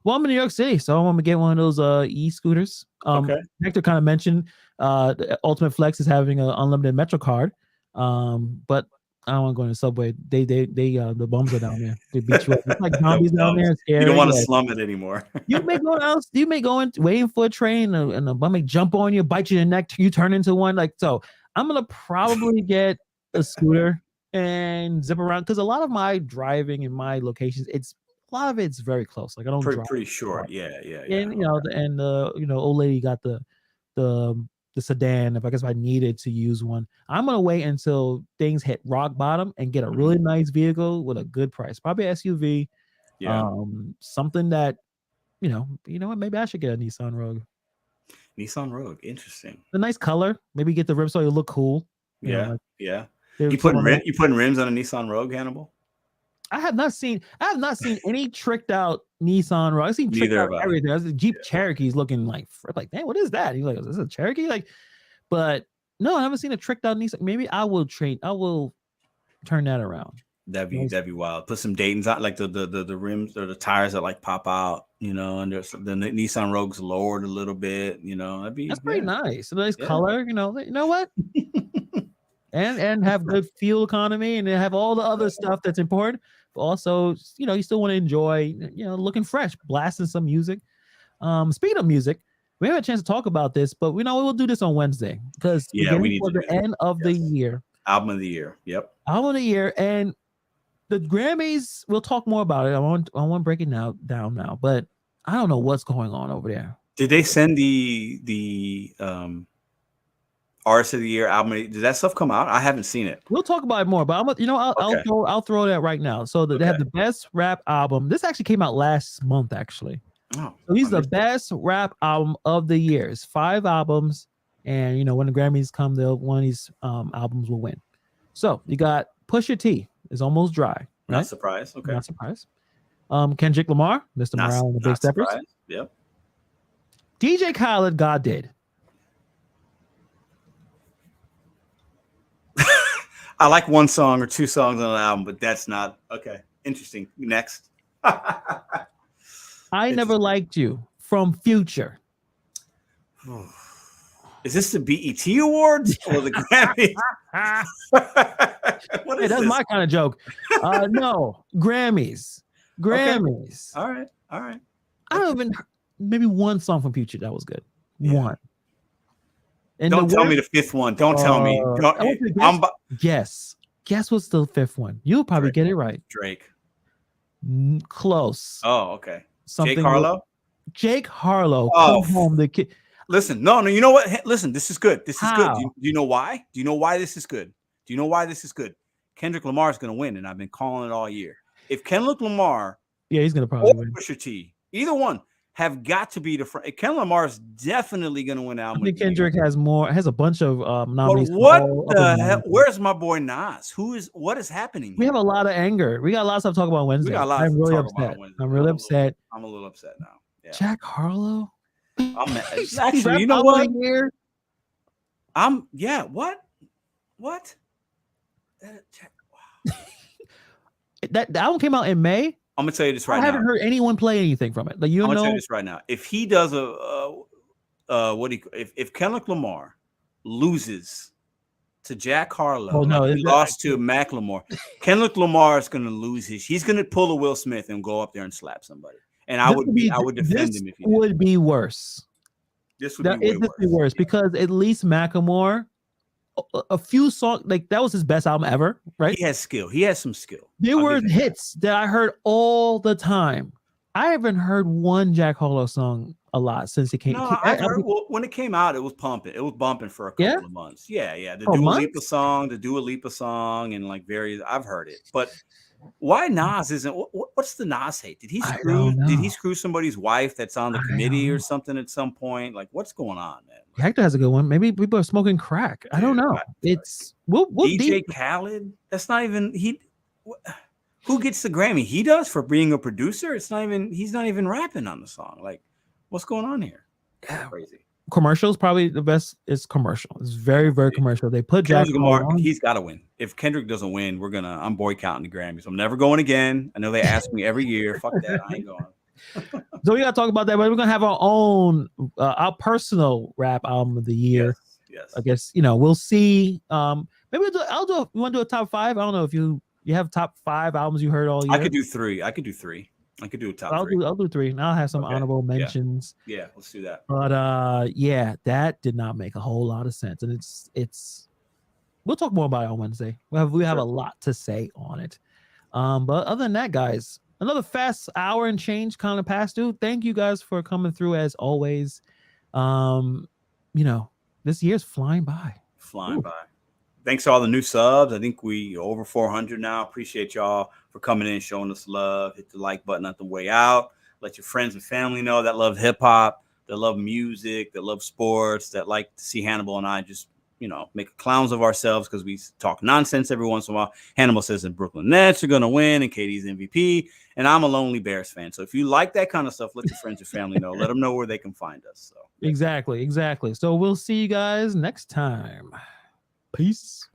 Speaker 1: Well, I'm in New York City, so I'm gonna get one of those e-scooters.
Speaker 2: Okay.
Speaker 1: Hector kind of mentioned the Ultimate Flex is having an unlimited Metro card, but I don't want to go in the subway. They the bums are down there. They beat you up. It's like zombies down there. Scary.
Speaker 2: You don't want to slum it anymore.
Speaker 1: You may go in waiting for a train and the bum may jump on you, bite you in the neck, you turn into one. Like so, I'm gonna probably get a scooter and zip around because a lot of my driving in my locations, a lot of it's very close. Like I don't drive
Speaker 2: pretty short. Yeah.
Speaker 1: And old lady got the sedan. If I needed to use one, I'm gonna wait until things hit rock bottom and get a really nice vehicle with a good price, probably SUV.
Speaker 2: Yeah.
Speaker 1: Something that you know what, maybe I should get a Nissan Rogue.
Speaker 2: Nissan Rogue, interesting.
Speaker 1: A nice color. Maybe get the rims so you look cool.
Speaker 2: Yeah. You putting rims on a Nissan Rogue, Hannibal?
Speaker 1: I have not seen any tricked out Nissan Rogue. I've seen tricked out everything. I was Jeep Cherokee's looking like man, what is that? He's like, is this a Cherokee? Like, but no, I haven't seen a tricked out Nissan. Maybe I will turn that around.
Speaker 2: That'd be wild. Put some Dayton's out, like the rims or the tires that like pop out, and there's the Nissan Rogue's lowered a little bit, that's
Speaker 1: pretty nice. A nice color, you know what? and have good fuel economy and have all the other stuff that's important. But also, you still want to enjoy, looking fresh, blasting some music. Speaking of music, we haven't a chance to talk about this, but we will do this on Wednesday because
Speaker 2: we need
Speaker 1: to the end of the year.
Speaker 2: Album of the year. Yep.
Speaker 1: Album of the year. And the Grammys, we'll talk more about it. I won't break it down now, but I don't know what's going on over there.
Speaker 2: Did they send the Artist of the Year album? Did that stuff come out? I haven't seen it.
Speaker 1: We'll talk about it more, but I'll throw that right now. So they have the best rap album. This actually came out last month, actually.
Speaker 2: Oh,
Speaker 1: so he's the best rap album of the year. It's 5 albums, and when the Grammys come, one of these albums will win. So you got Pusha T. Is Almost Dry. Right?
Speaker 2: Not surprised. Okay.
Speaker 1: Not surprised. Kendrick Lamar, Mr. Morale and the Big Steppers.
Speaker 2: Yep.
Speaker 1: DJ Khaled, God Did.
Speaker 2: I like one song or 2 songs on an album, but that's not okay. Interesting. Next.
Speaker 1: I Never Liked You from Future.
Speaker 2: Is this the BET Awards or the Grammys?
Speaker 1: What is that's this? My kind of joke. No, Grammys.
Speaker 2: Okay. All right.
Speaker 1: I don't even maybe one song from Future that was good. Yeah. One. And
Speaker 2: don't tell me the 5th one. Don't tell me.
Speaker 1: Guess what's the 5th one? You'll probably get it right.
Speaker 2: Drake.
Speaker 1: Close.
Speaker 2: Oh, okay.
Speaker 1: Something
Speaker 2: Jake Harlow.
Speaker 1: Jake Harlow. Come home, the kid.
Speaker 2: Listen, no. You know what? Listen, this is good. This is good. Do you know why? Do you know why this is good? Kendrick Lamar is going to win, and I've been calling it all year. If Kendrick Lamar,
Speaker 1: he's going to probably win.
Speaker 2: Pusha T, either one have got to be the front. Kendrick Lamar is definitely going to win album.
Speaker 1: I think Kendrick has a bunch of nominees.
Speaker 2: But what the hell? Where's my boy Nas? What is happening?
Speaker 1: We have a lot of anger. We got a lot of stuff to talk about Wednesday. I'm really upset. I'm really upset.
Speaker 2: I'm a little upset now. Yeah.
Speaker 1: Jack Harlow.
Speaker 2: I'm actually, you know what? What?
Speaker 1: That album came out in May.
Speaker 2: I'm gonna tell you this right now.
Speaker 1: I haven't heard anyone play anything from it. Like I'm gonna tell
Speaker 2: you this right now. If he does if Kendrick Lamar loses to Jack Harlow, he lost to Macklemore, Kendrick Lamar is gonna lose he's gonna pull a Will Smith and go up there and slap somebody. And I would defend him if he did.
Speaker 1: Would be worse.
Speaker 2: This would be way worse.
Speaker 1: Because at least Macklemore a few songs, like that was his best album ever, right?
Speaker 2: He has skill. He has some skill.
Speaker 1: There were hits that I heard all the time. I haven't heard one Jack Harlow song a lot since it came.
Speaker 2: No, I've heard. Well, when it came out, it was pumping. It was bumping for a couple of months. Yeah. The Dua Lipa song, and like various. I've heard it, but why Nas isn't? What's the Nas hate? Did he screw? Did he screw somebody's wife that's on the committee or something at some point? Like, what's going on, man?
Speaker 1: Hector has a good one. Maybe people are smoking crack. I don't know. It's
Speaker 2: DJ Khaled. That's not even he. Who gets the Grammy? He does for being a producer. It's not even. He's not even rapping on the song. Like, what's going on here? Crazy.
Speaker 1: Commercials probably the best is commercial. It's very, very commercial. They put Jack
Speaker 2: Lamar. He's got to win. If Kendrick doesn't win, I'm boycotting the Grammys. I'm never going again. I know they ask me every year. Fuck that. I ain't going.
Speaker 1: So we gotta talk about that, but we're gonna have our own, our personal rap album of the year.
Speaker 2: Yes.
Speaker 1: I guess we'll see. Maybe I'll do. You want to do a top 5? I don't know if you have top 5 albums you heard all year.
Speaker 2: I could do 3. I could do a top 3.
Speaker 1: I'll do 3. Now I'll have some honorable mentions.
Speaker 2: Yeah, let's do that.
Speaker 1: But that did not make a whole lot of sense, and it's. We'll talk more about it on Wednesday. We have a lot to say on it. But other than that, guys, another fast hour and change kind of passed through. Thank you guys for coming through as always. This year's flying by.
Speaker 2: Thanks to all the new subs. I think we over 400 now. Appreciate y'all for coming in, showing us love. Hit the like button on the way out. Let your friends and family know that love hip hop, that love music, that love sports, that like to see Hannibal and I just make clowns of ourselves because we talk nonsense every once in a while. Hannibal says the Brooklyn Nets are going to win and KD's MVP, and I'm a lonely Bears fan. So if you like that kind of stuff, let your friends and family know. Let them know where they can find us. So
Speaker 1: Exactly. So we'll see you guys next time. Peace.